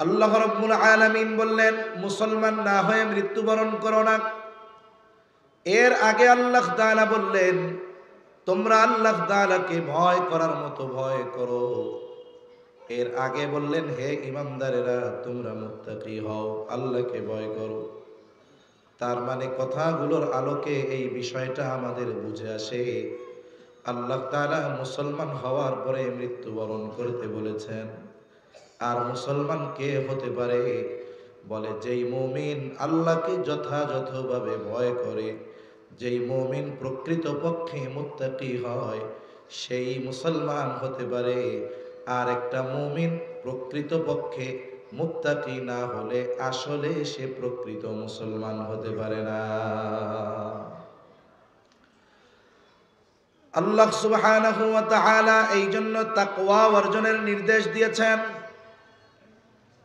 আল্লাহ রাব্বুল আলামিন বললেন, মুসলমান না হয়ে মৃত্যুবরণ করো না। এর আগে আল্লাহ তাআলা বললেন, তোমরা আল্লাহ তাআলাকে ভয় করার মতো ভয় করো। এর আগে বললেন, হে ঈমানদারেরা, তোমরা মুত্তাকি হও, আল্লাহকে ভয় করো। তার মানে কথাগুলোর আলোকে এই বিষয়টা আমাদের বুঝে আসে, আল্লাহ তাআলা মুসলমান হওয়ার পরে মৃত্যুবরণ করতে বলেছেন। আর মুসলমান কে হতে পারে? বলে, যেই মুমিন আল্লাহকে যথাযথভাবে ভয় করে, যেই মুমিন প্রকৃতপক্ষে মুত্তাকি হয়, সেই মুসলমান হতে পারে। আর একটা মুমিন প্রকৃতপক্ষে মুত্তাকি না হলে আসলে সে প্রকৃত মুসলমান হতে পারে না। আল্লাহ সুবহানাহু ওয়া তাআলা এই জন্য তাকওয়া অর্জনের নির্দেশ দিয়েছেন।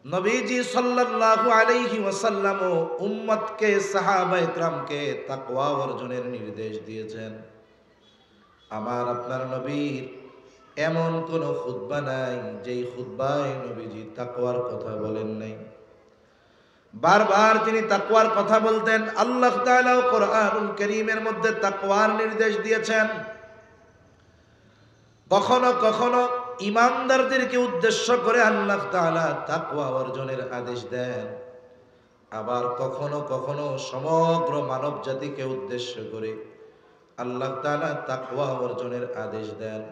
নবীজি সাল্লাল্লাহু আলাইহি ওয়াসাল্লাম ও উম্মতকে, সাহাবায়ে কেরামকে তাকওয়া অর্জনের নির্দেশ দিয়েছেন। আমার আপনার নবীর এমন কোন খুতবা নাই যেই খুতবায় নবীজি তাকওয়ার কথা বলেন নাই। বারবার তিনি তাকওয়ার কথা বলতেন। আল্লাহ তাআলা কোরআনুল কারীমের মধ্যে তাকওয়ার নির্দেশ দিয়েছেন। কখনো কখনো ঈমানদারদেরকে উদ্দেশ্য করে আল্লাহ তাআলা তাকওয়া অর্জনের আদেশ দেন। আবার কখনো কখনো সমগ্র মানব জাতিকে উদ্দেশ্য করে আল্লাহ তাআলা তাকওয়া অর্জনের আদেশ দেন।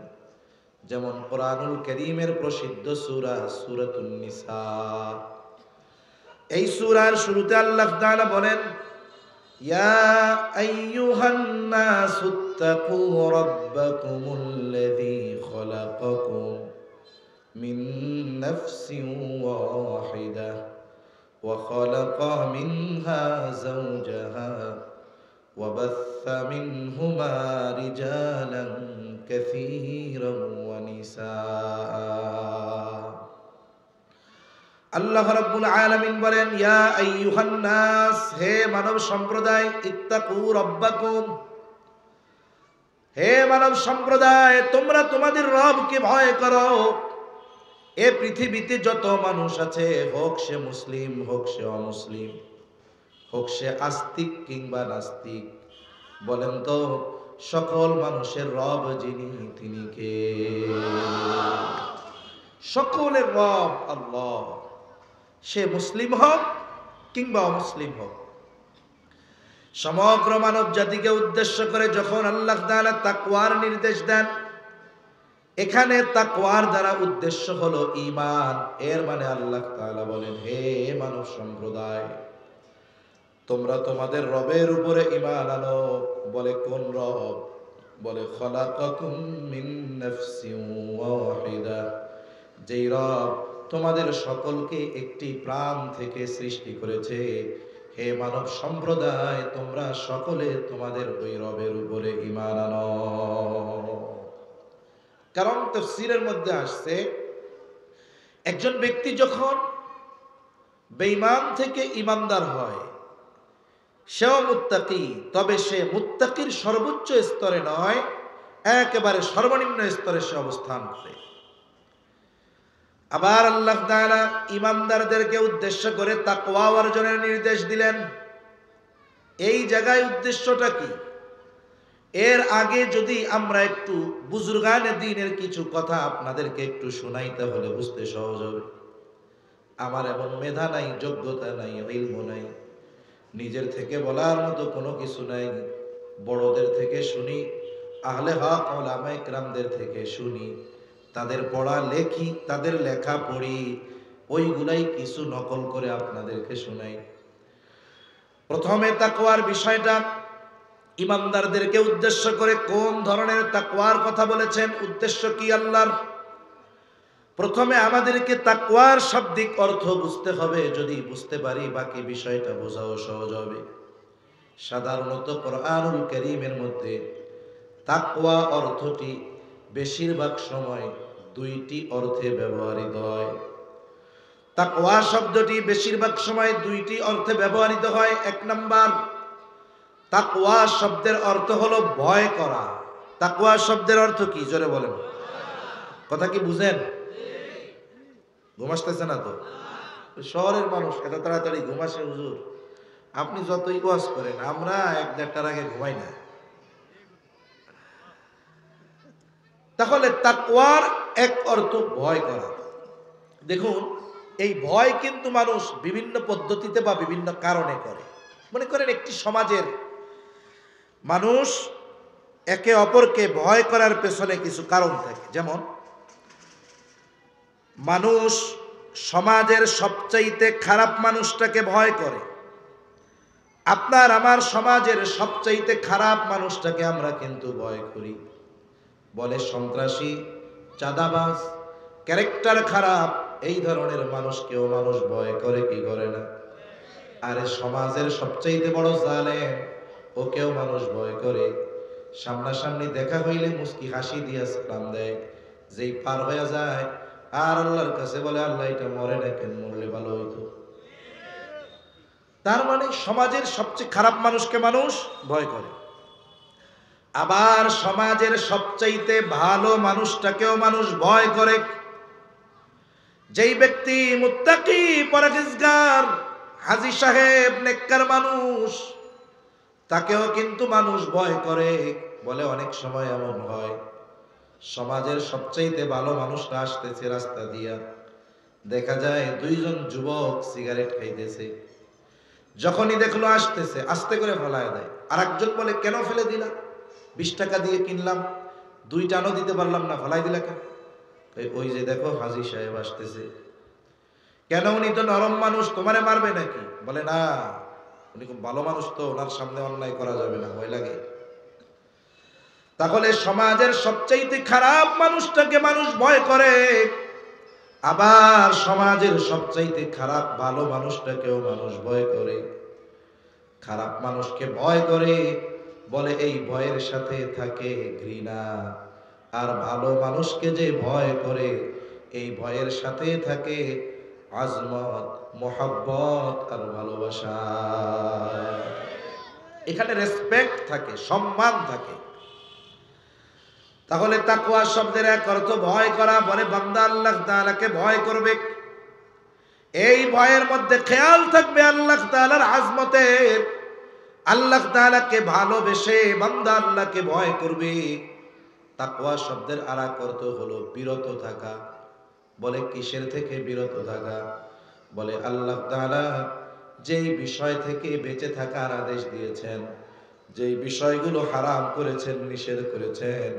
যেমন কোরআনুল কারীমের প্রসিদ্ধ সূরা সূরাতুন নিসা। এই সূরার শুরুতে আল্লাহ তাআলা বলেন, ইয়া আইয়ুহান নাসুত্তাকু রাব্বাকুমুল্লাযী খলাকাকুম মিন নাফসিন ওয়াহিদাহ ওয়া খালাকা মিনহা যাওজাহা ওয়া বাথসা মিনহুমা রিজালান কাসীরান ওয়া নিসা। আল্লাহ রাব্বুল আলামিন বলেন, ইয়া আইয়ুহান নাস, হে মানব সম্প্রদায়, ইত্তাকু রাব্বাকুম, হে মানব সম্প্রদায়, তোমরা তোমাদের রবকে ভয় করো। এ পৃথিবীতে যত মানুষ আছে, হোক সে মুসলিম, হোক সে অমুসলিম, হোক সে আস্তিক কিংবা নাস্তিক, বলেন তো সকল মানুষের রব যিনি, তিনি কে? সকলের রব আল্লাহ। সে মুসলিম হোক কিংবা অমুসলিম হোক, সমগ্র মানব জাতিকে উদ্দেশ্য করে যখন আল্লাহ তাআলা তাকওয়ার নির্দেশ দেন, এখানে তাকওয়ার দ্বারা উদ্দেশ্য হলো ঈমান। এর মানে আল্লাহ তাআলা বলেন, হে মানব সম্প্রদায়, তোমরা তোমাদের রবের উপরে ঈমান আনো। বলে, কোন রব? বলে, খলাকাকুম মিন নাফসিন ওয়াহিদা, যেই রব তোমাদের সকলকে একটি প্রাণ থেকে সৃষ্টি করেছে। হে মানব সম্প্রদায়, তোমরা সকলে তোমাদের ওই রবের উপরে ঈমান আনো। কারণ তাফসীরের মধ্যে আসছে, একজন ব্যক্তি যখন বেঈমান থেকে ঈমানদার হয়, সেও মুত্তাকি, তবে সে মুত্তাকির সর্বোচ্চ স্তরে নয়, একেবারে সর্বনিম্ন স্তরে সে অবস্থান করে। আবার আল্লাহ তাআলা ঈমানদারদেরকে উদ্দেশ্য করে তাকওয়া অর্জনের নির্দেশ দিলেন। এই জায়গায় উদ্দেশ্যটা কি? এর আগে যদি আমরা একটু বুজুর্গানে দ্বীনের কিছু কথা আপনাদেরকে একটু শোনাই, তাহলে বুঝতে সহজ হবে। আমার এমন মেধা নাই, যোগ্যতা নাই, ইলম নাই, নিজের থেকে বলার মতো কোনো কিছু নাই। বড়দের থেকে শুনি, আহলে হক উলামায়ে কেরামদের থেকে শুনি, তাদের পড়া লেখি, তাদের লেখা পড়ি, ওইগুলাই কিছু নকল করে আপনাদেরকে শোনাই। প্রথমে তাকওয়ার বিষয়টা ঈমানদারদেরকে উদ্দেশ্য করে কোন ধরনের তাকওয়ার কথা বলেছেন, উদ্দেশ্য কি আল্লাহর? প্রথমে আমাদেরকে তাকওয়ার শাব্দিক অর্থ বুঝতে হবে। যদি বুঝতে পারি, বাকি বিষয়টা বোঝাও সহজ হবে। সাধারণত কোরআনুল কারীমের মধ্যে তাকওয়া অর্থটি বেশিরভাগ সময় দুইটি অর্থে ব্যবহৃত হয়। তাকওয়া শব্দটি বেশিরভাগ সময় দুইটি অর্থে ব্যবহৃত হয়। এক নাম্বার, তাকওয়া শব্দের অর্থ হলো ভয় করা। তাকওয়া শব্দের অর্থ কি? জোরে বলেন, কথা কি বুঝেন? ঘুম আসতেছে না তো? শহরের মানুষ এত তাড়াতাড়ি ঘুম আসে হুজুর? আপনি যতই ওয়াজ করেন, আমরা 1-1:30টার আগে ঘুমাই না। তাহলে তাকওয়ার এক অর্থ ভয় করা। দেখুন, এই ভয় কিন্তু মানুষ বিভিন্ন পদ্ধতিতে বা বিভিন্ন কারণে করে। মনে করেন একটি সমাজের মানুষ একে অপরকে ভয় করার পেছনে কিছু কারণ থাকে। যেমন মানুষ সমাজের সবচাইতে খারাপ মানুষটাকে ভয় করে। আপনার আমার সমাজের সবচাইতে খারাপ মানুষটাকে আমরা কিন্তু ভয় করি। বলে সন্ত্রাসী, চাঁদাবাজ, ক্যারেক্টার খারাপ, এই ধরনের মানুষকেও মানুষ ভয় করে কি করে না? আরে সমাজের সবচাইতে বড় জালেম, ওকেও মানুষ ভয় করে। সামনাসামনি দেখা হইলে মুস্কি হাসি দিয়া সালাম দেয়, যেই পার হয়ে যায় আর আল্লাহর কাছে বলে আল্লাহ এটা মরে না কেন, মরলে ভালো হইতো। তার মানে সমাজের সবচেয়ে খারাপ মানুষকে মানুষ ভয় করে। আবার সমাজের সবচাইতে ভালো মানুষটাকেও মানুষ ভয় করে। যেই ব্যক্তি মুত্তাকি, পরহেজগার, হাজী সাহেব, নেককার মানুষ, তাকেও কিন্তু মানুষ ভয় করে। বলে অনেক সময় এমন হয়, সমাজের সবচাইতে ভালো মানুষটা আসতেছে রাস্তা দিয়া, দেখা যায় দুইজন যুবক সিগারেট খাইতেছে। যখনই দেখলো আসতেছে, আস্তে করে ফেলায় দেয়। আর একজন বলে কেন ফেলে দিলা? 20 টাকা দিয়ে কিনলাম, 2 টানও দিতে পারলাম না, ফেলাই দিলা কেন? ওই যে দেখো হাজী সাহেব আসতেছে। কেন? উনি তো নরম মানুষ, তোমারে মারবে নাকি? বলে না, উনি খুব ভালো মানুষ, তো ওনার সামনে অন্যায় করা যাবে না, ভয় লাগে। তাহলে সমাজের সবচাইতে খারাপ মানুষটাকে মানুষ ভয় করে। আবার সমাজের সবচাইতে খারাপ ভালো মানুষটাকেও মানুষ ভয় করে। খারাপ মানুষকে ভয় করে, বলে এই ভয়ের সাথে থাকে ঘৃণা। আর ভালো মানুষকে যে ভয় করে, এই ভয়ের সাথে থাকে আজমত, মোহাব্বত আর ভালোবাসা। এখানে রেসপেক্ট থাকে, সম্মান থাকে। তাহলে তাকওয়া শব্দের এক অর্থ ভয় করা। বলে বান্দা আল্লাহ তাআলাকে ভয় করবে, এই ভয়ের মধ্যে খেয়াল থাকবে আল্লাহ তাআলার আজমতের। আল্লাহ তাআলাকে ভালোবেসে বান্দা আল্লাহকে ভয় করবে। তাকওয়া শব্দের আর এক অর্থ হলো বিরত থাকা। বলে কিসের থেকে বিরত থাকা? বলে আল্লাহ তাআলা যেই বিষয় থেকে বেঁচে থাকার আদেশ দিয়েছেন, যেই বিষয়গুলো হারাম করেছেন, নিষেধ করেছেন,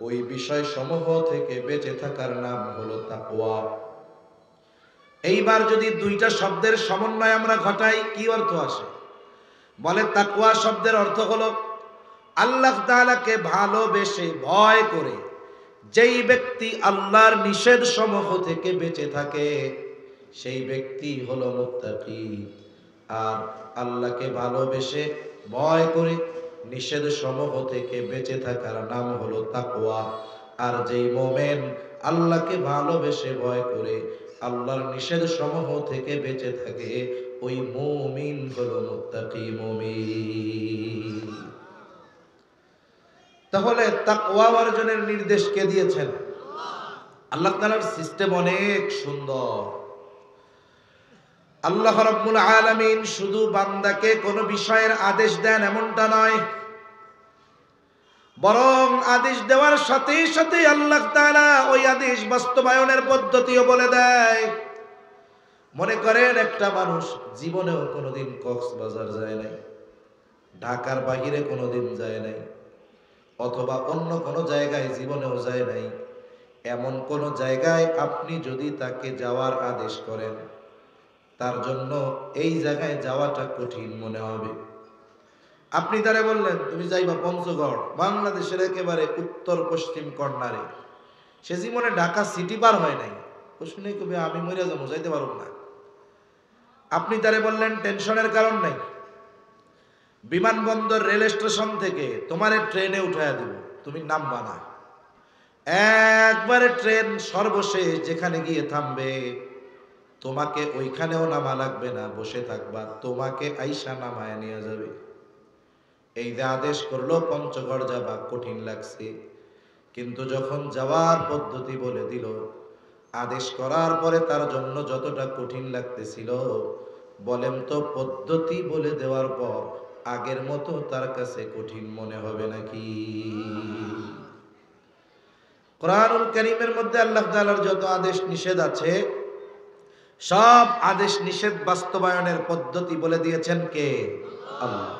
ওই বিষয় সমূহ থেকে বেঁচে থাকার নাম হলো তাকওয়া। এইবার যদি দুইটা শব্দের সমন্বয় আমরা ঘটাই, কি অর্থ আসে? বলে তাকওয়া শব্দের অর্থ হলো আল্লাহ তাআলাকে ভালোবেসে ভয় করে যেই ব্যক্তি আল্লাহর নিষেধ সমূহ থেকে বেঁচে থাকে, সেই ব্যক্তি হলো মুত্তাকি। আর আল্লাহকে ভালোবেসে ভয় করে নিষেধ সমূহ থেকে বেঁচে থাকার নাম হলো তাকওয়া। আর যেই মুমিন আল্লাহকে ভালোবেসে ভয় করে আল্লাহর নিষেধ সমূহ থেকে বেঁচে থাকে, ওই মুমিন হলো মুত্তাকি মুমিন। তাহলে তাকওয়া অর্জনের নির্দেশ কে দিয়েছেন? আল্লাহ তাআলার সিস্টেম অনেক সুন্দর। আল্লাহ রাব্বুল আলামিন শুধু বান্দাকে কোনো বিষয়ের আদেশ দেন এমনটা নয়, বরং আদেশ দেওয়ার সাথে সাথে আল্লাহ তাআলা ওই আদেশ বাস্তবায়নের পদ্ধতিও বলে দেয়। মনে করেন একটা মানুষ জীবনেও কোনোদিন কক্সবাজার যায় নাই, ঢাকার বাহিরে কোনোদিন যায় নাই, অথবা অন্য কোনো জায়গায় জীবনেও যায় নাই। এমন কোন জায়গায় আপনি যদি তাকে যাওয়ার আদেশ করেন, তার জন্য এই জায়গায় যাওয়াটা কঠিন মনে হবে। আপনি তারে বললেন তুমি যাইবা পঞ্চগড়, বাংলাদেশের একেবারে উত্তর পশ্চিম কর্নারে, সে জীবনে ঢাকা সিটি পার হয় নাই, ও শুনে কবে আমি মরে যাবো, যাইতে পারব না। আপনি তারে বললেন টেনশনের কারণ নাই, বিমানবন্দর রেল স্টেশন থেকে তোমারে ট্রেনে উঠাইয়া দিব, তুমি নামবা না। একবারে ট্রেন সর্বশেষ যেখানে গিয়ে থামবে, তোমাকে ওইখানেও নামা লাগবে না, বসে থাকবা, তোমাকে আইসা নামায় নিয়ে যাবে। এই যে আদেশ করলো পঞ্চগড় যাবা, কঠিন লাগছে, কিন্তু যখন যাওয়ার পদ্ধতি বলে দিল, আদেশ করার পরে তার জন্য যতটা কঠিন লাগতেছিল, বলেন তো পদ্ধতি বলে দেওয়ার পর আগের মতো তার কাছে কঠিন মনে হবে নাকি? কোরআনুল কারীমের মধ্যে আল্লাহ তাআলার যত আদেশ নিষেধ আছে, সব আদেশ নিষেধ বাস্তবায়নের পদ্ধতি বলে দিয়েছেন কে? আল্লাহ।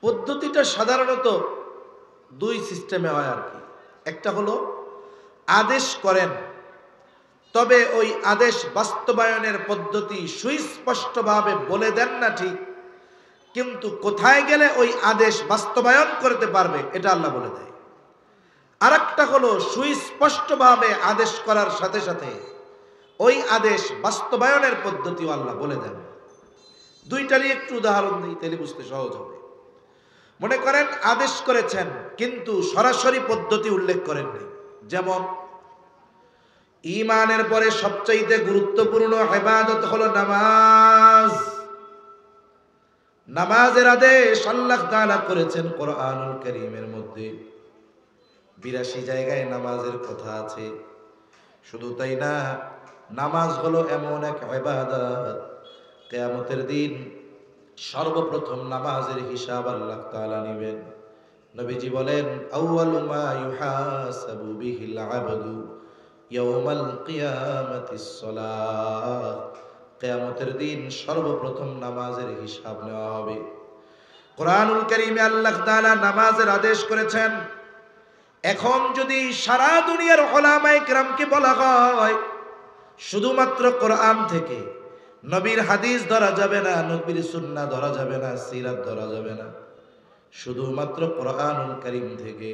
পদ্ধতিটা সাধারণত দুই সিস্টেমে হয় আর কি। একটা হলো আদেশ করেন, তবে ওই আদেশ বাস্তবায়নের পদ্ধতি সুস্পষ্টভাবে বলে দেন না ঠিক, কিন্তু কোথায় গেলে ওই আদেশ বাস্তবায়ন করতে পারবে এটা আল্লাহ বলে দেয়। আর একটা হলো সুস্পষ্টভাবে আদেশ করার সাথে সাথে ওই আদেশ বাস্তবায়নের পদ্ধতিও আল্লাহ বলে দেন। দুইটারই একটু উদাহরণ দিই, তাহলে বুঝতে সহজ হবে। মনে করেন আদেশ করেছেন কিন্তু সরাসরি পদ্ধতি উল্লেখ করেননি। যেমন ঈমানের পরে সবচাইতে গুরুত্বপূর্ণ ইবাদত হলো নামাজ। নামাজের আদেশ আল্লাহ তাআলা করেছেন কোরআনুল কারীমের মধ্যে। 82 জায়গায় নামাজের কথা আছে। শুধু তাই না, নামাজ হলো এমন এক ইবাদত, কিয়ামতের দিন সর্বপ্রথম নামাজের হিসাব আল্লাহ তাআলা নেবেন। নবীজি বলেন, আউয়ালু মা ইউহাসাবু বিহিল আবদু ইয়াউমাল কিয়ামাতিস সালাহ। কিয়ামতের দিন সর্বপ্রথম নামাজের হিসাব নেওয়া হবে। কোরআনুল কারীমে আল্লাহ তাআলা নামাজের আদেশ করেছেন। এখন যদি সারা দুনিয়ার উলামায়ে কেরামকে বলা হয় শুধুমাত্র কোরআন থেকে, নবীর হাদিস ধরা যাবে না, নবীর সুন্নাহ ধরা যাবে না, সিরাত ধরা যাবে না, শুধুমাত্র কোরআনুল কারীম থেকে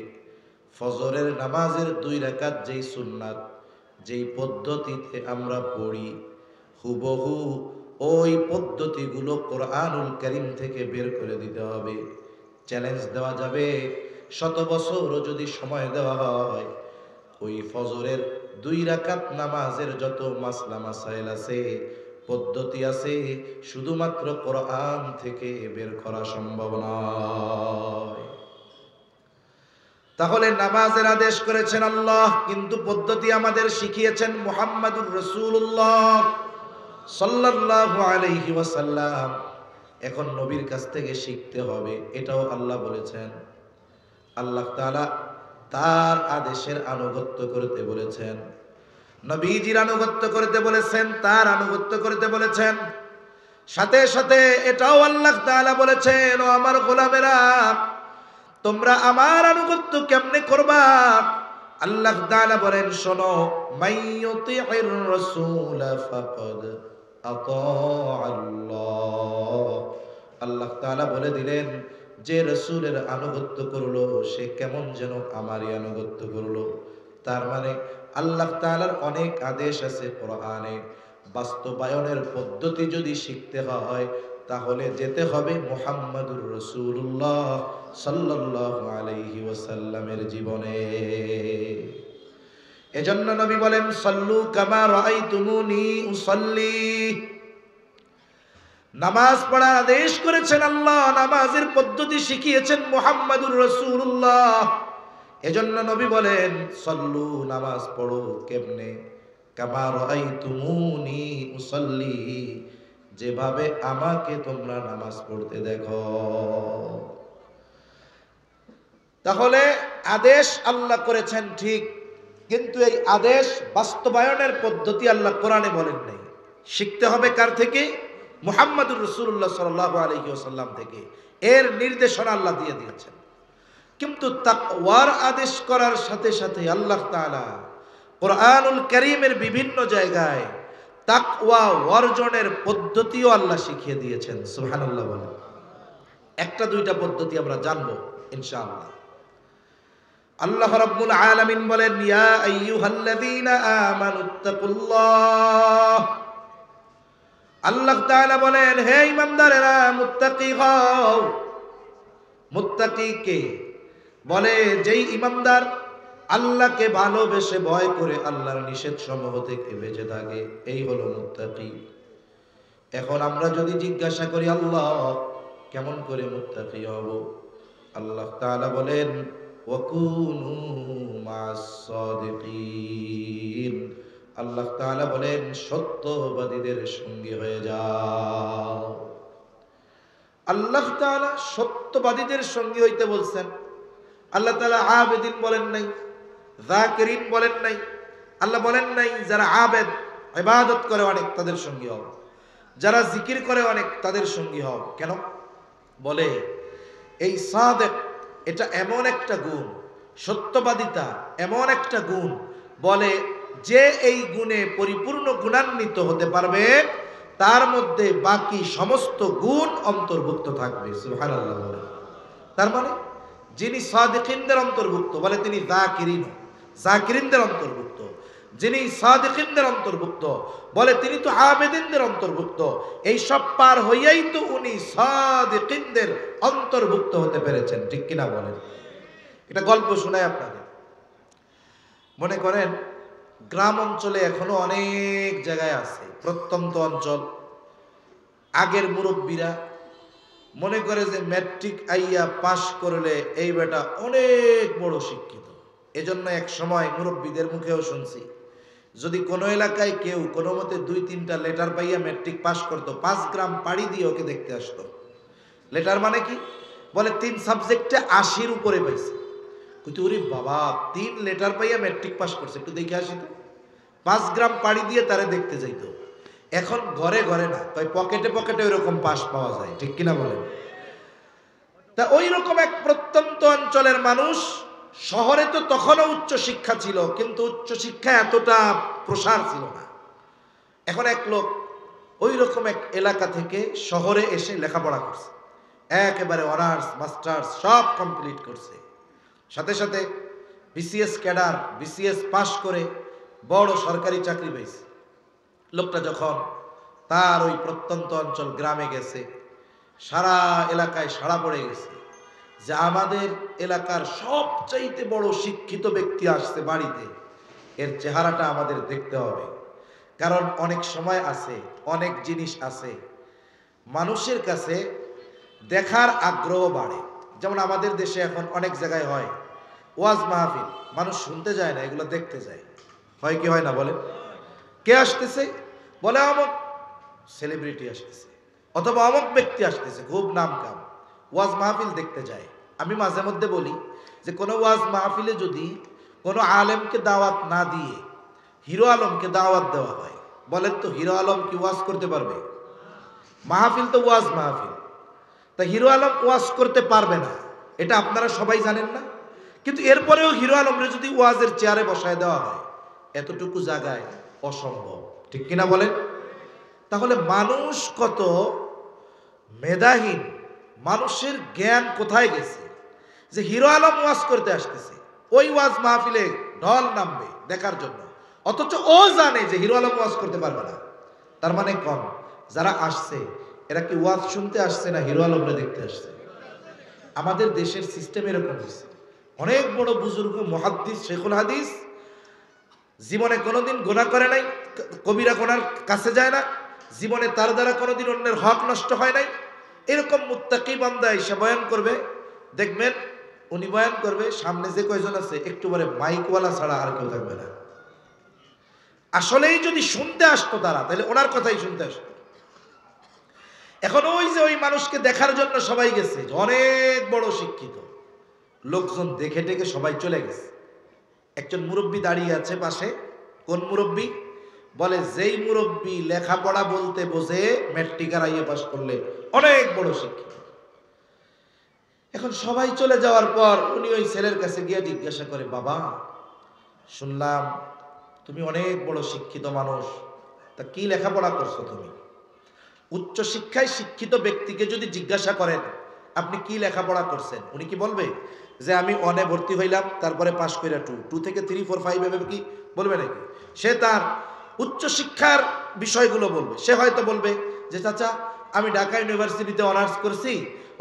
ফজরের নামাজের 2 রাকাত যেই সুন্নাত, যেই পদ্ধতিতে আমরা পড়ি, হুবহু ওই পদ্ধতিগুলো কোরআনুল কারীম থেকে বের করে দিতে হবে। চ্যালেঞ্জ দেওয়া যাবে, 100 বছরও যদি সময় দেওয়া হয়, ওই ফজরের 2 রাকাত নামাজের যত মাসলা মাসাইল আছে, পদ্ধতি আছে, শুধুমাত্র কোরআন থেকে বের করা সম্ভব নয়। তাহলে নামাজের আদেশ করেছেন আল্লাহ, কিন্তু পদ্ধতি আমাদের শিখিয়েছেন মুহাম্মাদুর রাসূলুল্লাহ সাল্লাল্লাহু আলাইহি ওয়াসাল্লাম। এখন নবীর কাছ থেকে শিখতে হবে, এটাও আল্লাহ বলেছেন। আল্লাহ তাআলা তার আদেশের আনুগত্য করতে বলেছেন, নবীজির আনুগত্য করতে বলেছেন, তার আনুগত্য করতে বলেছেন। সাথে সাথে এটাও আল্লাহ তাআলা বলেছেন, ও আমার গোলামেরা, তোমরা আমার আনুগত্য কেমনে করবা? আল্লাহ তাআলা বলেন, শোনো, মাইয়ুতি'র রাসূল ফাকাদ আতা'আল্লাহ। আল্লাহ তাআলা বলে দিলেন, যে রাসূলের আনুগত্য করলো সে কেমন যেন আমারই আনুগত্য করলো। তার মানে আল্লাহ তাআলার অনেক আদেশ আছে কোরআনে, বাস্তবায়নের পদ্ধতি যদি শিখতে হয় তাহলে যেতে হবে মুহাম্মাদুর রাসূলুল্লাহ সাল্লাল্লাহু আলাইহি ওয়াসাল্লামের জীবনে। এজন্য নবী বলেন, সাল্লু কামা রাআইতুমুনি উসাল্লি। নামাজ পড়ার আদেশ করেছেন আল্লাহ, নামাজের পদ্ধতি শিখিয়েছেন মুহাম্মাদুর রাসূলুল্লাহ। এজন্য নবী বলেন, সল্লু, নামাজ পড়ো কেমনে? কামা রাআইতুমুনি উসাল্লি, যেভাবে আমাকে তোমরা নামাজ পড়তে দেখো। তাহলে আদেশ আল্লাহ করেছেন ঠিক, কিন্তু এই আদেশ বাস্তবায়নের পদ্ধতি আল্লাহ কোরআনে বলেন নাই। শিখতে হবে কার থেকে? মুহাম্মাদুর রাসূলুল্লাহ সাল্লাল্লাহু আলাইহি ওয়াসাল্লাম থেকে। এর নির্দেশনা আল্লাহ দিয়ে দিয়েছেন। কিন্তু তাকওয়ার আদেশ করার সাথে সাথে আল্লাহ তাআলা কোরআনুল কারীমের বিভিন্ন জায়গায় তাকওয়া অর্জনের পদ্ধতিও আল্লাহ শিখিয়ে দিয়েছেন। সুবহানাল্লাহ বলেন। একটা দুইটা পদ্ধতি আমরা জানবো ইনশাআল্লাহ। আল্লাহ রাব্বুল আলামিন বলেন, ইয়া আইয়ুহাল্লাযীনা আমানুত্তাকুল্লাহ। আল্লাহ তাআলা বলেন, হে ঈমানদারেরা, মুত্তাকি হও। মুত্তাকি কে? বলে, যেই ঈমানদার আল্লাহকে ভালোবেসে ভয় করে আল্লাহর নিষেধ সমূহ থেকে বেঁচে থাকে, এই হলো মুত্তাকি। এখন আমরা যদি জিজ্ঞাসা করি, আল্লাহ কেমন করে মুত্তাকি হব? আল্লাহ তাআলা বলেন, ওয়াকুনু মাস সাদিকিন। আল্লাহ তাআলা বলেন সত্যবাদীদের সঙ্গী হয়ে যাও। আল্লাহ তাআলা সত্যবাদীদের সঙ্গী হইতে বলছেন। আল্লাহ তাআলা আবেদিন বলেন নাই, যাকিরিন বলেন নাই। আল্লাহ বলেন নাই যারা আবেদ, ইবাদত করে অনেক, তাদের সঙ্গী হও। যারা জিকির করে অনেক, তাদের সঙ্গী হও। কেন? বলে এই সাদেক, এটা এমন একটা গুণ, সত্যবাদিতা এমন একটা গুণ, বলে যে এই গুণে পরিপূর্ণ গুণান্বিত হতে পারবে তার মধ্যে বাকি সমস্ত গুণ অন্তর্ভুক্ত থাকবে। সুবহানাল্লাহ। তার মানে যিনি সাদিকিনদের অন্তর্ভুক্ত, বলে তিনি জাকিরিনদের অন্তর্ভুক্ত। যিনি সাদিকিনদের অন্তর্ভুক্ত, বলে তিনি তো আবেদিনদের অন্তর্ভুক্ত। এই সব পার হইয়াই তো উনি সাদিকিনদের অন্তর্ভুক্ত হতে পেরেছেন। ঠিক কিনা বলেন? এটা গল্প শোনায় আপনাদের। মনে করেন গ্রাম অঞ্চলে এখনো অনেক জায়গায় আছে, প্রত্যন্ত অঞ্চল, আগের মুরব্বীরা মনে করে যে ম্যাট্রিক আইয়া পাশ করলে এই বেটা অনেক বড় শিক্ষিত। এজন্য এক সময় মুরব্বীদের মুখেও শুনছি, যদি কোনো এলাকায় কেউ কোনো মতে 2-3টা লেটার পাইয়া ম্যাট্রিক পাশ করতো, 5 গ্রাম পাড়ি দিয়ে ওকে দেখতে আসতো। লেটার মানে কি? বলে 3 সাবজেক্টে 80-র উপরে পাইছে। কিন্তু ওরে বাবা, 3 লেটার পাইয়া ম্যাট্রিক পাস করছে, একটু দেখে আসি তো। 5 গ্রাম পাড়ি দিয়ে তারে দেখতে যাইতো। এখন ঘরে ঘরে না, তাই পকেটে পকেটে ওইরকম পাস পাওয়া যায়। ঠিক কিনা বলেন? তা ওই রকম এক প্রত্যন্ত অঞ্চলের মানুষ, শহরে তো তখনও উচ্চ শিক্ষা ছিল, কিন্তু উচ্চ শিক্ষা এতটা প্রসার ছিল না। এখন এক লোক ওই রকম এক এলাকা থেকে শহরে এসে লেখাপড়া করছে, একেবারে অনার্স মাস্টার্স সব কমপ্লিট করছে, সাথে সাথে বিসিএস ক্যাডার, বিসিএস পাশ করে বড় সরকারি চাকরি পেয়েছে। লোকটা যখন তার ওই প্রত্যন্ত অঞ্চল গ্রামে গেছে, সারা এলাকায় সাড়া পড়ে গেছে যে আমাদের এলাকার সবচাইতে বড় শিক্ষিত ব্যক্তি আসছে বাড়িতে, এর চেহারাটা আমাদের দেখতে হবে। কারণ অনেক সময় আছে, অনেক জিনিস আছে মানুষের কাছে দেখার আগ্রহ বাড়ে। যেমন আমাদের দেশে এখন অনেক জায়গায় হয় ওয়াজ মাহফিল, মানুষ শুনতে যায় না, এগুলো দেখতে যায়। হয় কি হয় না বলে? কে আসতেছে? বলে অমুক সেলিব্রিটি আসতেছে, অথবা অমুক ব্যক্তি আসতেছে, খুব নাম কাম, ওয়াজ মাহফিল দেখতে যায়। আমি মাঝে মধ্যে বলি যে কোনো ওয়াজ মাহফিলে যদি কোনো আলেমকে দাওয়াত না দিয়ে হিরো আলমকে দাওয়াত দেওয়া হয়, বলেন তো হিরো আলম কি ওয়াজ করতে পারবে? মাহফিল তো ওয়াজ মাহফিল, তা হিরো আলম ওয়াজ করতে পারবে না, এটা আপনারা সবাই জানেন না? কিন্তু এরপরেও হিরো আলমরে যদি ওয়াজের চেয়ারে বসায় দেওয়া হয়, এতটুকু জায়গায় অসম্ভব। ঠিক কিনা বলেন? তাহলে মানুষ কত মেধাহীন, মানুষের জ্ঞান কোথায় গেছে যে হিরো আলম ওয়াজ করতে আসতেছে, ওই ওয়াজ মাহফিলে ঢল নামবে দেখার জন্য, অথচ ও জানে যে হিরো আলম ওয়াজ করতে পারবে না। তার মানে কম যারা আসছে এরা কি ওয়াজ শুনতে আসছে না হিরো আলমরে দেখতে আসছে? আমাদের দেশের সিস্টেম এরকম হয়েছে। অনেক বড় বুজুর্গ মুহাদ্দিস, শেখুল হাদিস, জীবনে কোনোদিন গুনাহ করে নাই, কবিরা গুনার কাছে যায় না, জীবনে তার দ্বারা কোনোদিন অন্যের হক নষ্ট হয় নাই, এরকম মুত্তাকি বান্দা এসে বয়ান করবে, দেখবেন উনি বয়ান করবে, সামনে যে কয়জন আছে একটু পরে মাইকওয়ালা ছাড়া আর কেউ থাকবে না। আসলেই যদি শুনতে আসতো তারা, তাহলে ওনার কথাই শুনতে আসতো। এখন ওই যে ওই মানুষকে দেখার জন্য সবাই গেছে, অনেক বড় শিক্ষিত লোকজন, দেখে টেকে সবাই চলে গেছে। একজন মুরব্বী দাঁড়িয়ে আছে পাশে। কোন মুরব্বী? বলে যেই মুরব্বী লেখাপড়া বলতে বোঝে, ম্যাট্রিক আর আইএ পাস করলে অনেক বড় শিক্ষিত। এখন সবাই চলে যাওয়ার পর উনি ওই ছেলের কাছে গিয়ে জিজ্ঞাসা করে, বাবা শুনলাম তুমি অনেক বড় শিক্ষিত মানুষ, তা কি লেখাপড়া করছো তুমি? উচ্চ শিক্ষায় শিক্ষিত ব্যক্তিকে যদি জিজ্ঞাসা করেন আপনি কি লেখাপড়া করছেন, উনি কি বলবে যে আমি 1-এ ভর্তি হইলাম, তারপরে পাস কইরা 2 থেকে 3, 4, 5 এভাবে কি বলবে নাকি? সে তার উচ্চ শিক্ষার বিষয়গুলো বলবে। সে হয়তো বলবে যে চাচা আমি ঢাকা ইউনিভার্সিটিতে অনার্স করছি,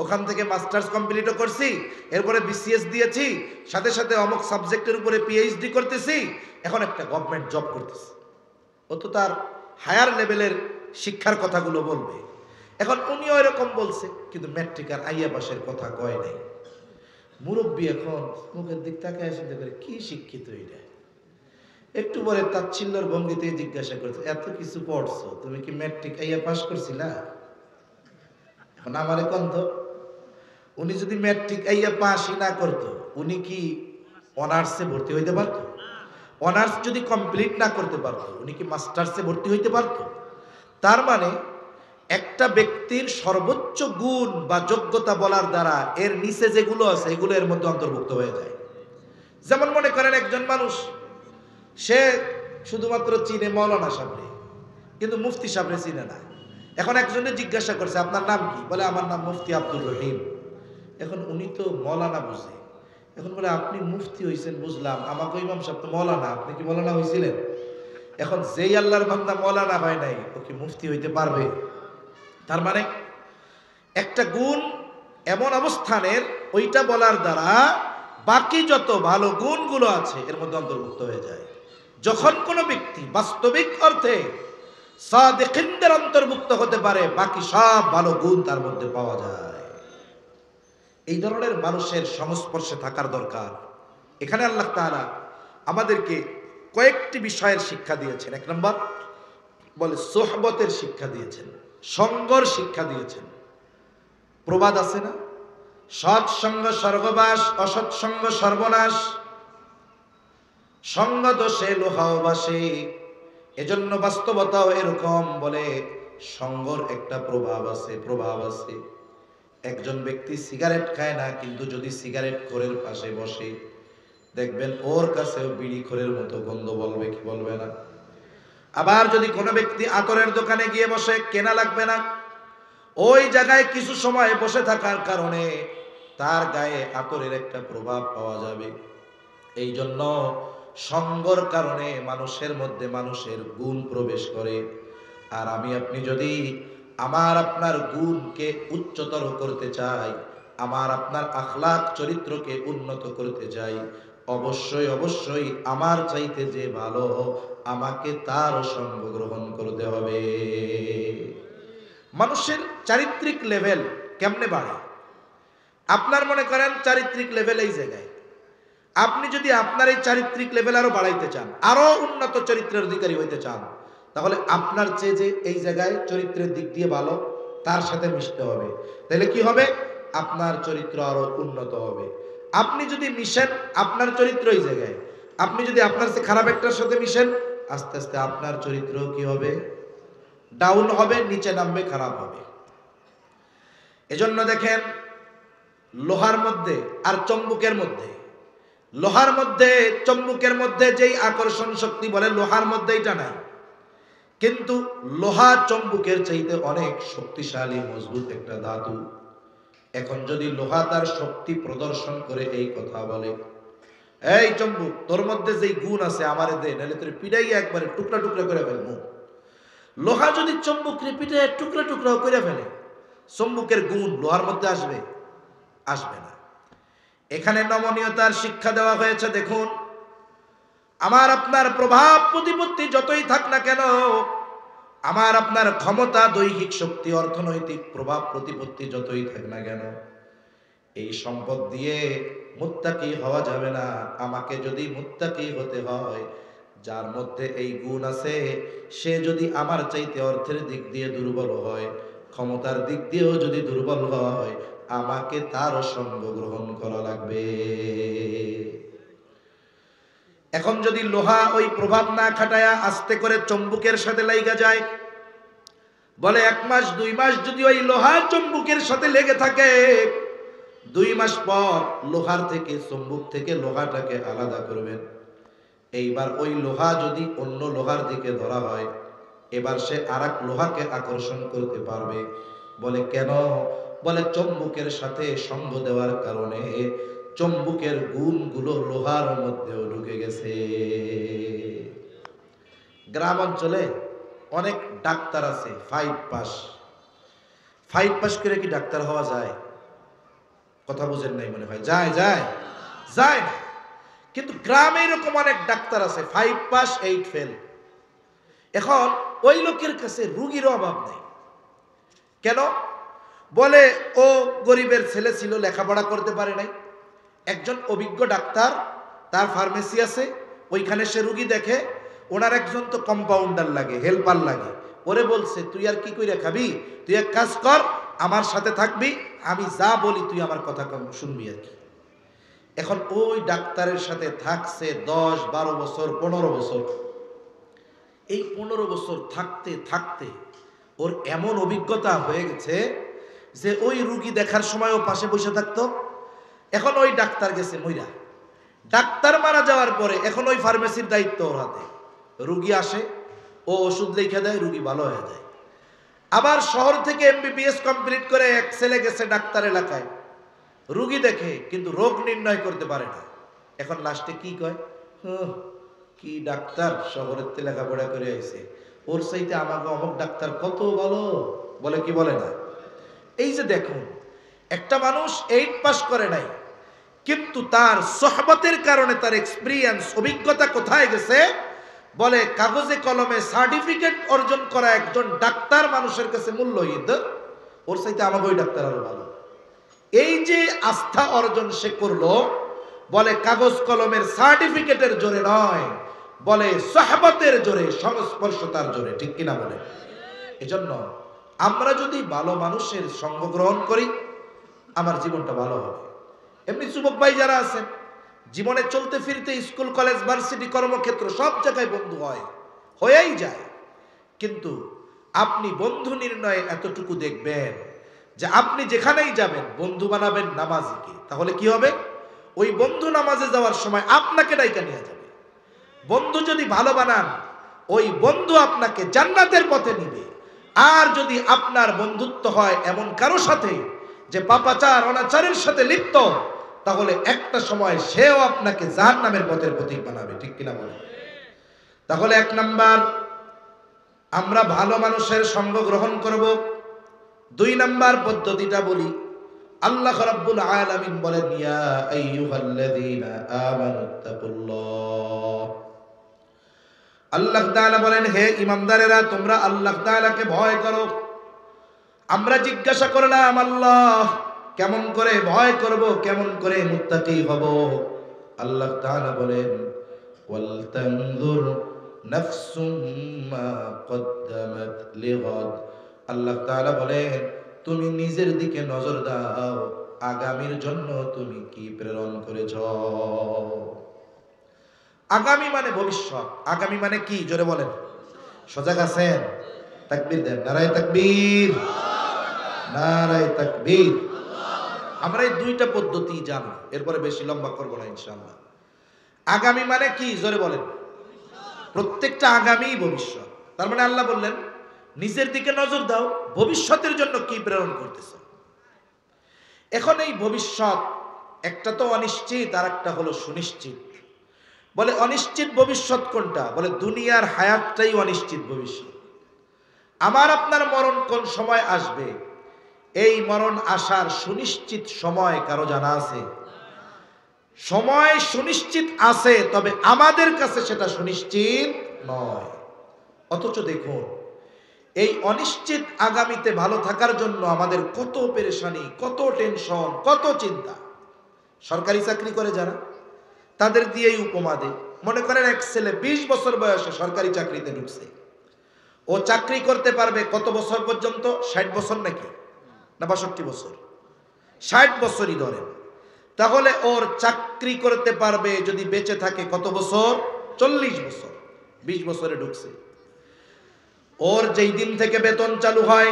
ওখান থেকে মাস্টার্স কমপ্লিটও করছি, এরপরে বিসিএস দিয়েছি, সাথে সাথে অমুক সাবজেক্টের উপরে পিএইচডি করতেছি, এখন একটা গভর্নমেন্ট জব করতেছি। ও তো তার হায়ার লেভেলের শিক্ষার কথাগুলো বলবে। এখন উনিও এরকম বলছে, কিন্তু ম্যাট্রিক আর আইএ পাসের কথা কয় নাই। মুরব্বী এখন মুখের দিক তাকায় চিন্তা করে কি শিক্ষিত এটা, একটু পরে তাচ্ছিল্যর ভঙ্গিতে জিজ্ঞাসা করছে, এত কিছু পড়ছো, তুমি কি ম্যাট্রিক আইয়া পাস করছিলা? এখন আমারে কন্ত, উনি যদি ম্যাট্রিক আইয়া পাসই না করতো, উনি কি অনার্সে ভর্তি হইতে পারতো? অনার্স যদি কমপ্লিট না করতে পারতো, উনি কি মাস্টার্সে ভর্তি হইতে পারতো? তার মানে একটা ব্যক্তির সর্বোচ্চ গুণ বা যোগ্যতা বলার দ্বারা এর নিচে যেগুলো আছে এগুলো এর মধ্যে অন্তর্ভুক্ত হয়ে যায়। যেমন মনে করেন একজন মানুষ, সে শুধুমাত্র চিনে মৌলানা সাহেবরে, কিন্তু মুফতি সাহেবরে চিনে না। এখন একজনে জিজ্ঞাসা করছে, আপনার নাম কি? বলে, আমার নাম মুফতি আব্দুর রহিম। এখন উনি তো মৌলানা বুঝে, এখন বলে, আপনি মুফতি হয়েছেন বুঝলাম, আমাকে ইমাম সাহেব তো মৌলানা, আপনি কি মৌলানা হয়েছিলেন? এখন যেই আল্লাহর বান্দা মৌলানা হয় নাই, ও কি মুফতি হইতে পারবে? তার মানে একটা গুণ এমন অবস্থানের, ওইটা বলার দ্বারা বাকি যত ভালো গুণগুলো আছে এর মধ্যে অন্তর্ভুক্ত হয়ে যায়। যখন কোনো ব্যক্তি বাস্তবিক অর্থে সাদিকিনদের অন্তর্ভুক্ত হতে পারে, বাকি সব ভালো গুণ তার মধ্যে পাওয়া যায়। এই ধরনের মানুষের সংস্পর্শে থাকার দরকার। এখানে আল্লাহ তাআলা আমাদেরকে কয়েকটি বিষয়ের শিক্ষা দিয়েছেন। এক নম্বর বলে সোহবতের শিক্ষা দিয়েছেন, সঙ্গর শিক্ষা দিয়েছেন। প্রবাদ আছে না, সৎসঙ্গ স্বর্গবাস, অসৎসঙ্গ সর্বনাশ, সঙ্গ দোষে লোহাও বাসে। এজন্য বাস্তবতাও এরকম, বলে সঙ্গর একটা প্রভাব আছে। একজন ব্যক্তি সিগারেট খায় না, কিন্তু যদি সিগারেট খোরের পাশে বসে, দেখবেন ওর কাছেও বিড়ি খোরের মতো গন্ধ বলবে কি বলবে না? আবার যদি কোনো ব্যক্তি আতরের দোকানে গিয়ে বসে, কেনা লাগবে না, ওই জায়গায় কিছু সময় বসে থাকার কারণে তার গায়ে আতরের একটা প্রভাব পাওয়া যাবে। এই জন্য সঙ্গর কারণে মানুষের মধ্যে মানুষের গুণ প্রবেশ করে। আর আমি আপনি যদি আমার আপনার গুণকে উচ্চতর করতে চাই, আমার আপনার আখলাক চরিত্রকে উন্নত করতে চাই, অবশ্যই আমার চাইতে যে ভালো, আমাকে তার সঙ্গ গ্রহণ করতে হবে। মানুষের চারিত্রিক লেভেল কেমনে বাড়ে? আপনার মনে করেন চারিত্রিক লেভেল এই জায়গায়, আপনি যদি আপনার এই চারিত্রিক লেভেল আরো বাড়াইতে চান, আরো উন্নত চরিত্রের অধিকারী হইতে চান, তাহলে আপনার চেয়ে যে এই জায়গায় চরিত্রের দিক দিয়ে ভালো, তার সাথে মিশতে হবে। তাহলে কি হবে? আপনার চরিত্র আরো উন্নত হবে। আপনি যদি মিশেন আপনার চরিত্র এই জায়গায়, আপনি যদি আপনার চেয়ে খারাপ একটার সাথে মিশেন, আস্তে আস্তে আপনার চরিত্র কি হবে? ডাউন হবে, নিচে নামবে, খারাপ হবে। এজন্য দেখেন, লোহার মধ্যে আর চম্বুকের মধ্যে, লোহার মধ্যে চম্বুকের মধ্যে যেই আকর্ষণ শক্তি বলে, লোহার মধ্যে এটা নাই, কিন্তু লোহা চম্বুকের চাইতে অনেক শক্তিশালী মজবুত একটা ধাতু। এখন যদি লোহা তার শক্তি প্রদর্শন করে এই কথা বলে, এই চম্বুক, তোর মধ্যে যেই গুণ আছে আমারে দে, নাহলে তোর পিটাই একবারে টুকরা টুকরা করে ফেলবো। লোহা যদি চম্বুকের পিটাই টুকরা টুকরা করে ফেলে, চম্বুকের গুণ লোহার মধ্যে আসবে? আসবে না। এখানে নমনীয়তার শিক্ষা দেওয়া হয়েছে। দেখুন, আমার আপনার প্রভাব প্রতিপত্তি যতই থাক না কেন, আমার আপনার ক্ষমতা, দৈহিক শক্তি, অর্থনৈতিক প্রভাব প্রতিপত্তি যতই থাক না কেন, এই সম্পদ দিয়ে মুত্তাকি হওয়া যাবে না। আমাকে যদি মুত্তাকি হতে হয়, যার মধ্যে এই গুণ আছে, সে যদি আমার চাইতে অর্থের দিক দিয়ে দুর্বল হয়, ক্ষমতার দিক দিয়েও যদি দুর্বল হয়, আমাকে তার সঙ্গ গ্রহণ করা লাগবে। এখন যদি লোহা ওই প্রভাব না খাটায়া আস্তে করে চম্বুকের সাথে লাইগা যায়, বলে 1 মাস 2 মাস যদি ওই লোহা চম্বুকের সাথে লেগে থাকে, 2 মাস পর লোহার থেকে, চম্বুক থেকে লোহাটাকে আলাদা করবেন। এইবার ওই লোহা যদি অন্য লোহার দিকে ধরা হয়, এবার সে আরেক লোহাকে আকর্ষণ করতে পারবে। বলে কেন? বলে চম্বুকের সাথে সঙ্গ দেওয়ার কারণে চম্বুকের গুণগুলো লোহার মধ্যেও ঢুকে গেছে। গ্রাম অঞ্চলে অনেক ডাক্তার আছে 5 পাস করে কি ডাক্তার হওয়া যায়? কথা বুঝেন নাই মনে হয়। যায় না। কিন্তু গ্রামে এরকম অনেক ডাক্তার আছে 5 পাস 8 ফেল। এখন ওই লোকের কাছে রুগীর অভাব নেই। কেন? বলে ও গরিবের ছেলে ছিল, লেখাপড়া করতে পারে নাই। একজন অভিজ্ঞ ডাক্তার, তার ফার্মেসি আছে, ওইখানে সে রুগী দেখে, ওনার একজন তো কম্পাউন্ডার লাগে, হেল্পার লাগে, ওরে বলছে তুই আর কি কইরা খাবি, তুই এক কাজ কর, আমার সাথে থাকবি, আমি যা বলি তুই আমার কথা শুনবি আর কি। এখন ওই ডাক্তারের সাথে থাকছে 10-12 বছর, 15 বছর। এই 15 বছর থাকতে থাকতে ওর এমন অভিজ্ঞতা হয়ে গেছে যে ওই রুগী দেখার সময় ও পাশে বসে থাকতো। এখন ওই ডাক্তার গেছে মইরা, ডাক্তার মারা যাওয়ার পরে এখন ওই ফার্মেসির দায়িত্ব ওর হাতে। রুগী আসে, ও ওষুধ লিখে দেয়, রুগী ভালো হয়ে যায়। আবার শহর থেকে MBBS কমপ্লিট করে এক ছেলে গেছে ডাক্তার এলাকায়, রুগী দেখে কিন্তু রোগ নির্ণয় করতে পারে না। এখন লাস্টে কি কয়, কি ডাক্তার শহরের থেকে লেখাপড়া করে আইছে, ওর চাইতে আমাকে অমুক ডাক্তার কত ভালো, বলে কি বলে না। এই যে দেখুন, একটা মানুষ 8 পাস করে নাই, কিন্তু তার সোহবতের কারণে তার এক্সপিরিয়েন্স, অভিজ্ঞতা কোথায় গেছে, বলে কাগজে কলমে সার্টিফিকেট অর্জন করা একজন ডাক্তার মানুষের কাছে মূল্যহীন, ওর চাইতে আমাকে ওই ডাক্তার আরো ভালো। এই যে আস্থা অর্জন সে করলো, বলে কাগজ কলমের সার্টিফিকেটের জোরে নয়, বলে সোহবতের জোরে, সংস্পর্শতার জোরে, ঠিক কিনা বলে। এজন্য আমরা যদি ভালো মানুষের সঙ্গ গ্রহণ করি, আমার জীবনটা ভালো হবে। এমনি যুবক ভাই যারা আছেন, জীবনে চলতে ফিরতে স্কুল কলেজ ভার্সিটি কর্মক্ষেত্র সব জায়গায় বন্ধু হয়, হয়েই যায়, কিন্তু আপনি বন্ধু নির্ণয়ে এতটুকু দেখবেন যে আপনি যেখানেই যাবেন বন্ধু বানাবেন নামাজিকে, তাহলে কি হবে, ওই বন্ধু নামাজে যাওয়ার সময় আপনাকে ডাইকা নিয়ে যাবে। বন্ধু যদি ভালো বানান, ওই বন্ধু আপনাকে জান্নাতের পথে নিবে। আর যদি আপনার বন্ধুত্ব হয় এমন কারো সাথে যে পাপাচার অনাচারের সাথে লিপ্ত, তাহলে একটা সময় সেও আপনাকে জাহান্নামের পথের প্রতীক বানাবে, ঠিক কিনা বলে। তাহলে 1 নাম্বার, আমরা ভালো মানুষের সঙ্গ গ্রহণ করব। 2 নাম্বার পদ্ধতিটা বলি, আল্লাহ রাব্বুল আলামিন বলেন, ইয়া আইয়ুহাল্লাযীনা আমানুত্তাকুল্লাহ। আল্লাহ তাআলা বলেন, হে ঈমানদারেরা, তোমরা আল্লাহ তাআলাকে ভয় করো। আমরা জিজ্ঞাসা করলাম, আল্লাহ কেমন করে ভয় করব, কেমন করে মুত্তাকি হব? আল্লাহ তাআলা বলেন, ওয়াল তানজুর নাফসুম মা কদ্দামাত লিগাদ। আল্লাহ তাআলা বলেন, তুমি নিজের দিকে নজর দাও, আগামীর জন্য তুমি কি প্রেরণ করেছ। আগামী মানে ভবিষ্যৎ, আগামী মানে কি, জোরে বলেন। সজাগ আছেন? তাকবীর দেন, নারায়ে তাকবীর, নারায়ে তাকবীর। আমরা এই 2টা পদ্ধতি জানি, এরপরে বেশি লম্বা করব না ইনশাআল্লাহ। আগামী মানে কি, জোরে বলেন। প্রত্যেকটা আগামী ভবিষ্যৎ। তার মানে আল্লাহ বললেন, নিজের দিকে নজর দাও, ভবিষ্যতের জন্য কি প্রেরণ করতেছ। এখন এই ভবিষ্যৎ, একটা তো অনিশ্চিত আর একটা হলো সুনিশ্চিত। বলে অনিশ্চিত ভবিষ্যৎ কোনটা? বলে দুনিয়ার হায়াতটাই অনিশ্চিত ভবিষ্যৎ। আমার আপনার মরণ কোন সময় আসবে, এই মরণ আসার সুনিশ্চিত সময় কারো জানা আছে? সময় সুনিশ্চিত আছে, তবে আমাদের কাছে সেটা সুনিশ্চিত নয়। অথচ দেখুন, এই অনিশ্চিত আগামীতে ভালো থাকার জন্য আমাদের কত পেরেশানি, কত টেনশন, কত চিন্তা। সরকারি চাকরি করে যারা, তাদের দিয়েই উপমা দেয়। মনে করেন এক ছেলে 20 বছর বয়সে সরকারি চাকরিতে ঢুকছে। ও চাকরি করতে পারবে কত বছর পর্যন্ত? 60 বছর নাকি না 62 বছর? 60 বছরই ধরেন। তাহলে ওর চাকরি করতে পারবে যদি বেঁচে থাকে কত বছর? 40 বছর। 20 বছরে ঢুকছে। ওর যেই দিন থেকে বেতন চালু হয়,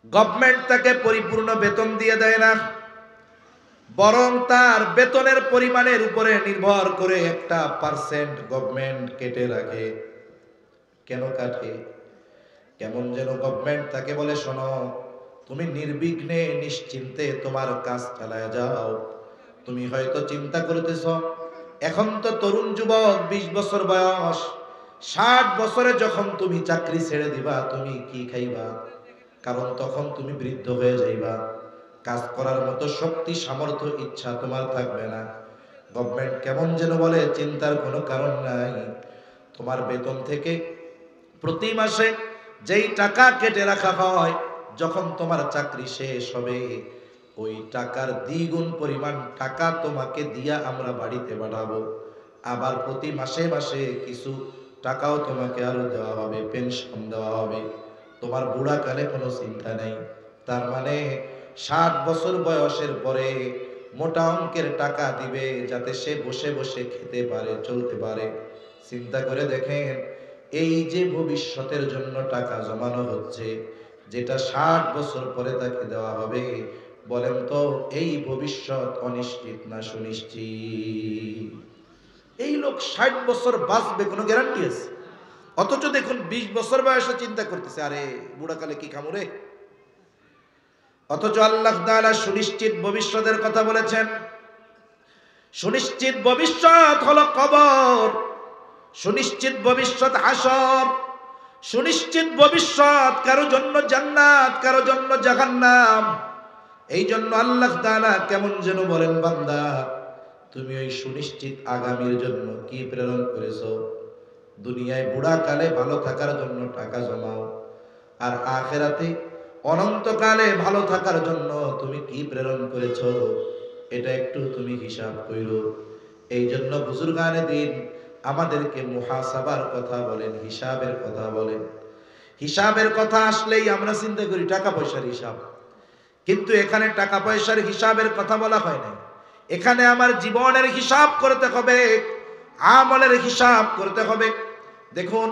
গভর্নমেন্ট তাকে পরিপূর্ণ বেতন দিয়ে দেয় না, বরং তার বেতনের পরিমাণের উপরে নির্ভর করে একটা পার্সেন্ট গভর্নমেন্ট কেটে রাখে। কেন কাটে? কেমন যেন গভর্নমেন্ট তাকে বলে, শোনো, তুমি নির্বিঘ্নে নিশ্চিন্তে তোমার কাজ চালায় যাও। তুমি হয়তো চিন্তা করতেছ, এখন তো তরুণ যুবক, 20 বছর বয়স, 60 বছরে যখন তুমি চাকরি ছেড়ে দিবা, তুমি কি খাইবা? কারণ তখন তুমি বৃদ্ধ হয়ে যাইবা, কাজ করার মতো শক্তি, সামর্থ্য, ইচ্ছা তোমার থাকবে না। গভর্নমেন্ট কেমন যেন বলে, চিন্তার কোনো কারণ নাই। তোমার বেতন থেকে প্রতি মাসে যেই টাকা কেটে রাখা হয়, যখন তোমার চাকরি শেষ হবে, ওই টাকার দ্বিগুণ পরিমাণ টাকা তোমাকে দিয়া আমরা বাড়িতে পাঠাবো। আবার প্রতি মাসে মাসে কিছু টাকাও তোমাকে আরো দেওয়া হবে, পেনশন দেওয়া হবে। তোমার বুড়াকালে কোনো চিন্তা নেই। তার মানে 60 বছর বয়সের পরে মোটা অঙ্কের টাকা দিবে, যাতে সে বসে বসে খেতে পারে, চলতে পারে। চিন্তা করে দেখেন, এই যে ভবিষ্যতের জন্য টাকা জমানো হচ্ছে, যেটা 60 বছর পরে তাকে দেওয়া হবে, বলেন তো এই ভবিষ্যৎ অনিশ্চিত না সুনিশ্চিত? এই লোক 60 বছর বাঁচবে, কোনো গ্যারান্টি আছে? অথচ দেখুন 20 বছর বয়সে চিন্তা করতেছে, আরে বুড়াকালে কি খামুরে। অথচ আল্লাহ তাআলা সুনিশ্চিত ভবিষ্যতের কথা বলেছেন। সুনিশ্চিত ভবিষ্যৎ হলো কবর, সুনিশ্চিত ভবিষ্যৎ হাসর, সুনিশ্চিত ভবিষ্যৎ কারো জন্য জান্নাত, কারো জন্য জাহান্নাম। এই জন্য আল্লাহ তাআলা কেমন যেন বলেন, বান্দা তুমি ওই সুনিশ্চিত আগামীর জন্য কি প্রেরণ করেছো? দুনিয়ায় বুড়াকালে ভালো থাকার জন্য টাকা জমাও, আর আখিরাতে অনন্তকালে ভালো থাকার জন্য তুমি কি প্রেরণ করেছো, এটা একটু তুমি হিসাব কইরো। এই জন্য বুজুর্গানে দিন আমাদেরকে মুহাসাবার কথা বলেন, হিসাবের কথা বলেন। হিসাবের কথা আসলেই আমরা চিন্তা করি টাকা পয়সার হিসাব, কিন্তু এখানে টাকা পয়সার হিসাবের কথা বলা হয় না। এখানে আমার জীবনের হিসাব করতে হবে, আমলের হিসাব করতে হবে। দেখুন,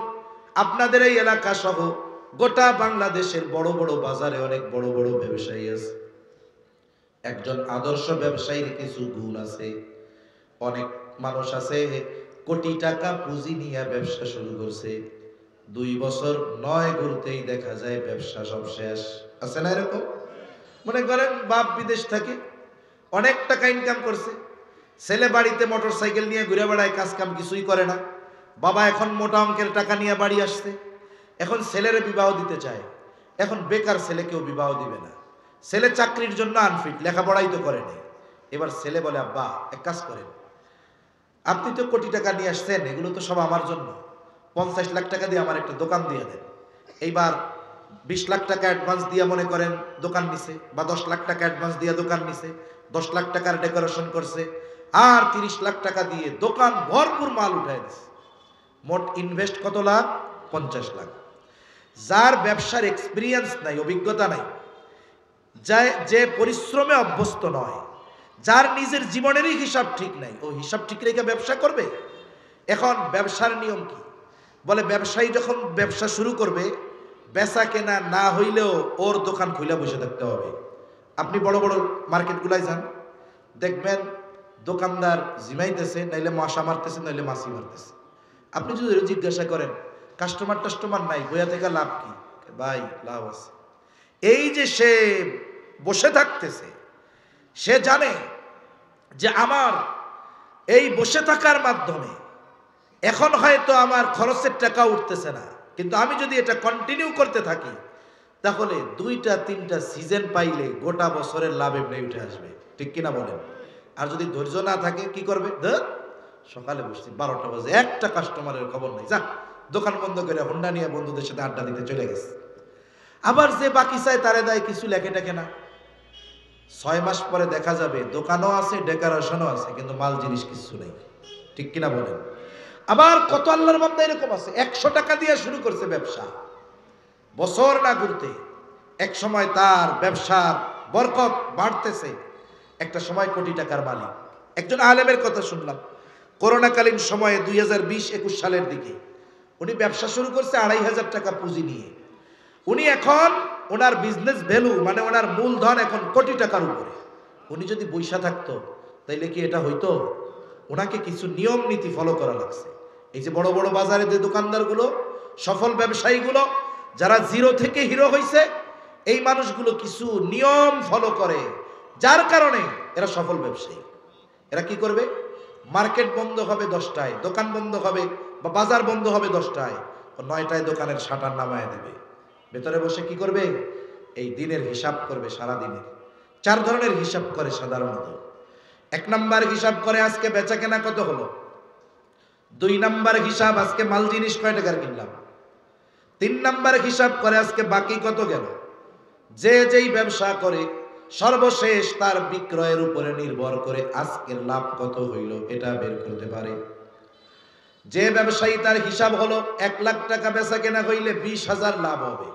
আপনাদের এই এলাকা সহ গোটা বাংলাদেশের বড় বড় বাজারে অনেক বড় বড় ব্যবসায়ী আছে। একজন আদর্শ ব্যবসায়ীর কিছু গুণ আছে। অনেক মানুষ আছে কোটি টাকা পুঁজি নিয়ে ব্যবসা শুরু করছে, 2 বছর 9 ঘুরতেই দেখা যায় ব্যবসা সব শেষ। আছে না এরকম? মনে করেন বাপ বিদেশ থাকে, অনেক টাকা ইনকাম করছে, ছেলে বাড়িতে মোটর সাইকেল নিয়ে ঘুরে বেড়ায়, কাজ কাম কিছুই করে না। বাবা এখন মোটা অঙ্কের টাকা নিয়ে বাড়ি আসছে, এখন ছেলের বিবাহ দিতে চায়। এখন বেকার ছেলেকেও বিবাহ দিবে না, ছেলে চাকরির জন্য আনফিট, লেখাপড়াই তো করে নাই। এবার ছেলে বলে, আব্বা এক কাজ করেন, আপনি তো কোটি টাকা নিয়ে আসছেন, এগুলো তো সব আমার জন্য, 50 লাখ টাকা দিয়ে আমার একটা দোকান দিয়ে দেন। এইবার 20 লাখ টাকা অ্যাডভান্স দিয়ে মনে করেন দোকান নিছে, বা 10 লাখ টাকা অ্যাডভান্স দিয়ে দোকান নিছে, 10 লাখ টাকার ডেকোরেশন করছে, আর 30 লাখ টাকা দিয়ে দোকান ভরপুর মাল উঠায় দিছে। মোট ইনভেস্ট কত লাখ? 50 লাখ। যার ব্যবসার এক্সপিরিয়েন্স নাই, অভিজ্ঞতা নাই, যে পরিশ্রমে অভ্যস্ত নয়, যার নিজের জীবনেরই হিসাব ঠিক নাই, ও হিসাব ঠিক রেখে ব্যবসা করবে? এখন ব্যবসার নিয়ম কি? বলে ব্যবসায়ী যখন ব্যবসা শুরু করবে, বেচা কেনা না হইলেও ওর দোকান খুলে বসে থাকতে হবে। আপনি বড় বড় মার্কেটগুলাই যান, দেখবেন দোকানদার জিমাইতেছে, নাইলে মশা মারতেছে, নাইলে মাছি মারতেছে। আপনি যদি জিজ্ঞাসা করেন কাস্টমার নাই, বইয়া থেকে লাভ কি? ভাই লাভ আছে। এই যে সে বসে থাকতেছে, সে জানে যে আমার এই বসে থাকার মাধ্যমে এখন হয়তো আমার খরচের টাকা উঠতেছে না, কিন্তু আমি যদি এটা কন্টিনিউ করতে থাকি, তাহলে 2-3টা সিজন পাইলে গোটা বছরের লাভ এমনি উঠে আসবে। ঠিক কিনা বলেন? আর যদি ধৈর্য না থাকে কি করবে? সকালে বসছি 12টা বাজে, একটা কাস্টমারের খবর নেই, যা দোকান বন্ধ করে হোন্ডা নিয়ে বন্ধুদের সাথে আড্ডা দিতে চলে গেছে। আবার যে বাকি চায় তারে দেয় কিছু, লেখে টেকে না। 6 মাস পরে দেখা যাবে দোকানও আছে, ডেকোরেশনও আছে, কিন্তু মাল জিনিস কিছু নেই। ঠিক কিনা বলেন? আবার কত আল্লাহর বান্দা এরকম আছে, 100 টাকা দিয়ে শুরু করছে ব্যবসা, বছর না ঘুরতে এক সময় তার ব্যবসার বরকত বাড়তেছে, একটা সময় কোটি টাকার মালিক। একজন আলেমের কথা শুনলাম, করোনাকালীন সময়ে 2020-21 সালের দিকে উনি ব্যবসা শুরু করছে 2500 টাকা পুঁজি নিয়ে। উনি এখন ওনার বিজনেস ভ্যালু, মানে ওনার মূলধন এখন কোটি টাকার উপরে। উনি যদি বৈশা থাকতো তাইলে কি এটা হইতো? ওনাকে কিছু নিয়ম নীতি ফলো করা লাগছে। এই যে বড় বড় বাজারে যে দোকানদারগুলো, সফল ব্যবসায়ীগুলো, যারা জিরো থেকে হিরো হয়েছে, এই মানুষগুলো কিছু নিয়ম ফলো করে, যার কারণে এরা সফল ব্যবসায়ী। এরা কি করবে? মার্কেট বন্ধ হবে 10টায়, দোকান বন্ধ হবে বা বাজার বন্ধ হবে 10টায়, 9টায় দোকানের শাটার নামায় দেবে। ভেতরে বসে কি করবে? এই দিনের হিসাব করবে, সারা দিনের। 4 ধরনের হিসাব করে সাধারণত। 1 নাম্বার হিসাব করে আজকে বেচা কেনা কত হলো। 2 নাম্বার হিসাব আজকে মাল জিনিস কয় টাকার কিনলাম। 3 নাম্বার হিসাব করে আজকে বাকি কত গেল। যে যেই ব্যবসা করে সর্বশেষ তার বিক্রয়ের উপরে নির্ভর করে আজকের লাভ কত হইল এটা বের করতে পারে। যে ব্যবসায়ী তার হিসাব হলো 1 লাখ টাকা বেচা কেনা হইলে 20,000 লাভ হবে,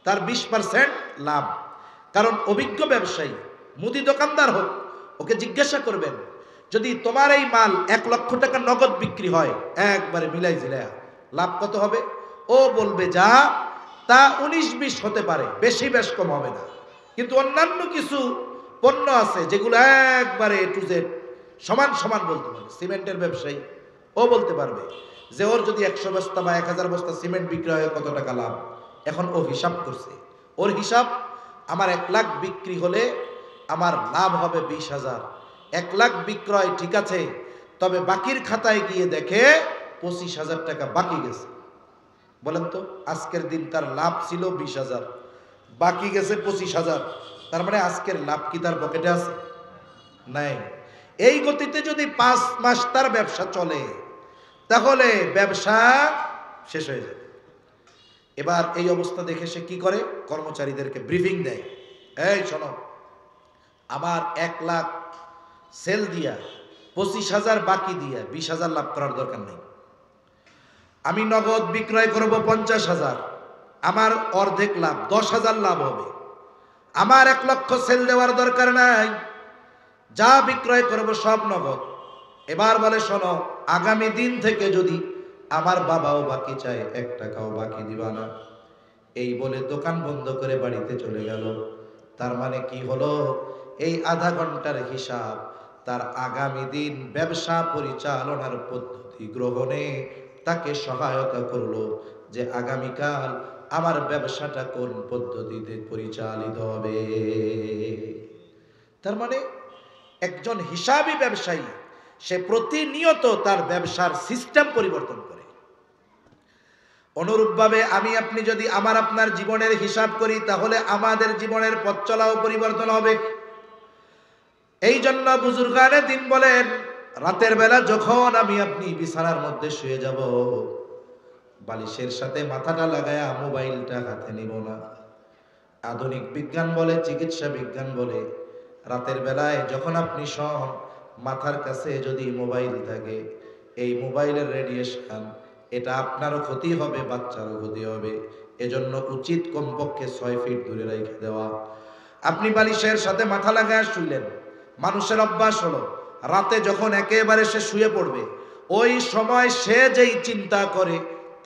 তার 20% লাভ। কারণ অভিজ্ঞ ব্যবসায়ী, মুদি দোকানদার হোক, ওকে জিজ্ঞাসা করবেন যদি তোমার এই মাল 1 লক্ষ টাকা নগদ বিক্রি হয়, একবারে মিলাই জিলায়া লাভ কত হবে? ও বলবে যা তা 19-20 হতে পারে, বেশি বেশ কম হবে না। কিন্তু অন্যান্য কিছু পণ্য আছে যেগুলো একবারে A to Z সমান সমান বলতে পারে। সিমেন্টের ব্যবসায়ী ও বলতে পারবে যে ওর যদি 100 বস্তা বা 1000 বস্তা সিমেন্ট বিক্রি হয় কত টাকা লাভ। এখন ও হিসাব করছে, ওর হিসাব আমার 1 লাখ বিক্রি হলে আমার লাভ হবে 20,000। 1 লাখ বিক্রয় ঠিক আছে, তবে বাকির খাতায় গিয়ে দেখে 25,000 টাকা বাকি গেছে। বলেন তো, আজকের দিন তার লাভ ছিল 20,000, বাকি গেছে 25,000। তার মানে আজকের লাভ কি তার পকেটে আছে? নাই। এই গতিতে যদি 5 মাস তার ব্যবসা চলে তাহলে ব্যবসা শেষ হয়ে যাবে। এবার এই অবস্থা দেখে সে কি করে? কর্মচারীদেরকে ব্রিফিং দেয়, এই শোনো, আমার 1 লাখ সেল দিয়া 25,000 বাকি দিয়া 20,000 লাভ করার দরকার নেই। আমি নগদ বিক্রয় করব 50,000, আমার অর্ধেক লাভ 10,000 লাভ হবে। আমার 1 লক্ষ সেল দেওয়ার দরকার নাই, যা বিক্রয় করব সব নগদ। এবার বলে শোনো, আগামী দিন থেকে যদি আমার বাবাও বাকি চায় 1 টাকাও বাকি দিবা না। এই বলে দোকান বন্ধ করে বাড়িতে চলে গেল। তার মানে কি হলো? এই আধা ঘন্টার হিসাব তার আগামী দিন ব্যবসা পরিচালনার পদ্ধতি গ্রহণে তাকে সহায়তা করলো, যে আগামীকাল আমার ব্যবসাটা কোন পদ্ধতিতে পরিচালিত হবে। তার মানে একজন হিসাবী ব্যবসায়ী সে প্রতিনিয়ত তার ব্যবসার সিস্টেম পরিবর্তন করে। অনুরূপভাবে আমি আপনি যদি আমার আপনার জীবনের হিসাব করি তাহলে আমাদের জীবনের পথ চলাও পরিবর্তন হবে। এই জন্য বুজুর্গানে দিন বলেন, রাতের বেলা যখন আমি আপনি বিছানার মধ্যে শুয়ে যাব, বালিশের সাথে মাথাটা লাগায়া মোবাইলটা হাতে নিব না। আধুনিক বিজ্ঞান বলে, চিকিৎসা বিজ্ঞান বলে, রাতের বেলায় যখন আপনি শোন, মাথার কাছে যদি মোবাইল থাকে, এই মোবাইলের রেডিয়েশন এটা আপনারও ক্ষতি হবে, বাচ্চারও ক্ষতি হবে। এজন্য উচিত কমপক্ষে 6 ফিট দূরে রেখে দেওয়া। আপনি বালিশের সাথে মাথা লাগায় শুইলেন, মানুষের অভ্যাস হলো রাতে যখন একেবারে সে শুয়ে পড়বে, ওই সময় সে যেই চিন্তা করে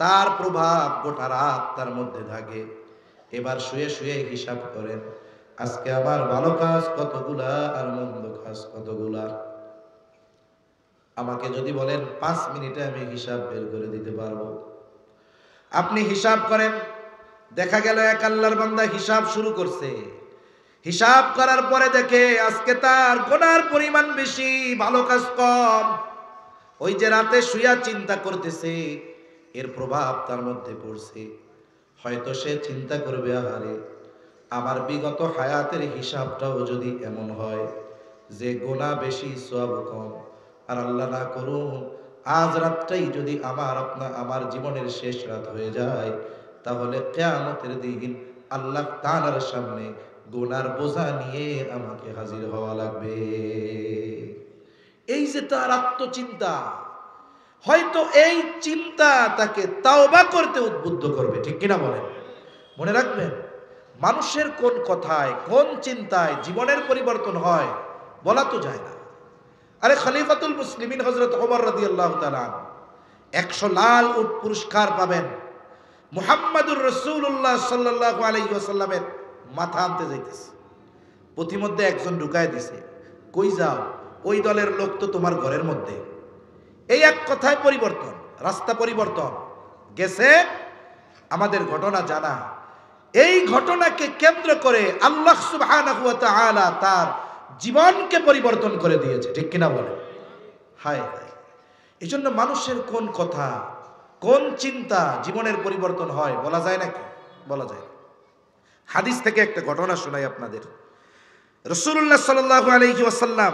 তার প্রভাব গোটা রাত তার মধ্যে থাকে। এবার শুয়ে শুয়ে হিসাব করেন, আজকে আমার ভালো কাজ কতগুলা আর মন্দ কাজ কতগুলা। আমাকে যদি বলেন 5 মিনিটে আমি হিসাব বের করে দিতে পারবো। আপনি হিসাব করেন, দেখা গেল এক আল্লাহর বান্দা হিসাব শুরু করছে। হিসাব করার পরে দেখে আজকে তার গুনার পরিমাণ বেশি, ভালো কাজ কম। ওই যে রাতে শুয়া চিন্তা করতেছে, এর প্রভাব তার মধ্যে পড়ছে। হয়তো সে চিন্তা করবে, আহারে আমার বিগত হায়াতের হিসাবটাও যদি এমন হয় যে গুনাহ বেশি সওয়াব কম, আর আল্লাহ না করুন আজ রাতটাই যদি আমার জীবনের শেষ রাত হয়ে যায়, তাহলে কিয়ামতের দিন আল্লাহ তাআলার সামনে গুনার বোঝা নিয়ে আমাকে হাজির হওয়া লাগবে। এই যে তার আত্মচিন্তা, হয়তো এই চিন্তা তাকে তাওবা করতে উদ্বুদ্ধ করবে, ঠিক কিনা বলেন? মনে রাখবেন, মানুষের কোন কথায় কোন চিন্তায় জীবনের পরিবর্তন হয় বলা তো যায় না। আরে খলিফাতুল মুসলিমিন হযরত ওমর রাদিয়াল্লাহু তাআলা 100 লাল উট পুরস্কার পাবেন। মুহাম্মাদুর রাসূলুল্লাহ সাল্লাল্লাহু আলাইহি ওয়াসাল্লামের মাথা আনতে যাইতেছে, পথিমধ্যে একজন ঢুকায় দিছে, কই যাও? ওই দলের লোক তো তোমার ঘরের মধ্যে। এই এক কথায় পরিবর্তন, রাস্তা পরিবর্তন গেছে। আমাদের ঘটনা জানা, এই ঘটনাকে কেন্দ্র করে আল্লাহ সুবহানাহু ওয়া তাআলা তার জীবনকে পরিবর্তন করে দিয়েছে, ঠিক কিনা বলে? হায় হায়। এই জন্য মানুষের কোন কথা কোন চিন্তা জীবনের পরিবর্তন হয় বলা যায় নাকি? বলা যায়। হাদিস থেকে একটা ঘটনা শোনাই আপনাদের। রাসূলুল্লাহ সাল্লাল্লাহু আলাইহি ওয়াসাল্লাম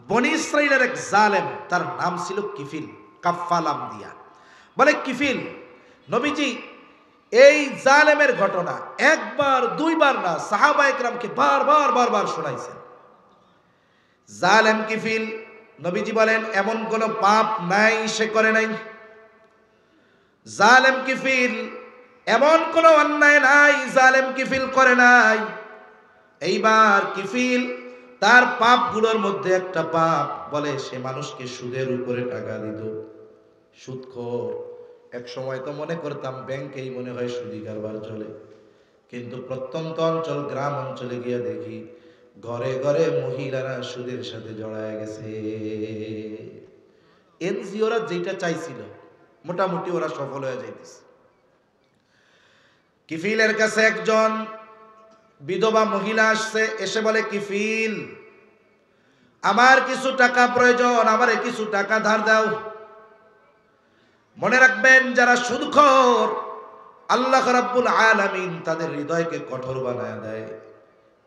বনি ইসরাইলের এক জালেম, তার নাম ছিল কিফিল, কাফফালাম দিয়া বলে কিফিল। নবীজি এই জালেমের ঘটনা একবার দুইবার না, সাহাবায়ে কেরামকে বারবার শোনাইছেন। জালেম কিফিল, নবীজি বলেন এমন কোন পাপ নাই সে করে নাই, জালেম কিফিল এমন কোনো অন্যায় নাই জালেম কিফিল করে নাই। এইবার কিফিল তার পাপগুলোর মধ্যে একটা পাপ, বলে সে মানুষকে সুদের উপরে টাকা দিত। সুদখোর। এক সময় তো মনে করতাম ব্যাংকেই মনে হয় সুদি কারবার চলে, কিন্তু প্রত্যন্ত অঞ্চল গ্রাম অঞ্চলে গিয়ে দেখি ঘরে ঘরে মহিলারা সুদের সাথে জড়ায় গেছে। এনজিওরা যেটা চাইছিল মোটামুটি ওরা সফল হয়ে যাইতেছে। কিফিলের কাছে একজন বিধবা মহিলা আসছে, এসে বলে, কিফিল, আমার কিছু টাকা প্রয়োজন, আমারে কিছু টাকা ধার দাও। মনে রাখবেন, যারা সুদখোর আল্লাহ রাব্বুল আলামিন তাদের হৃদয়কে কঠোর বানায় দেয়।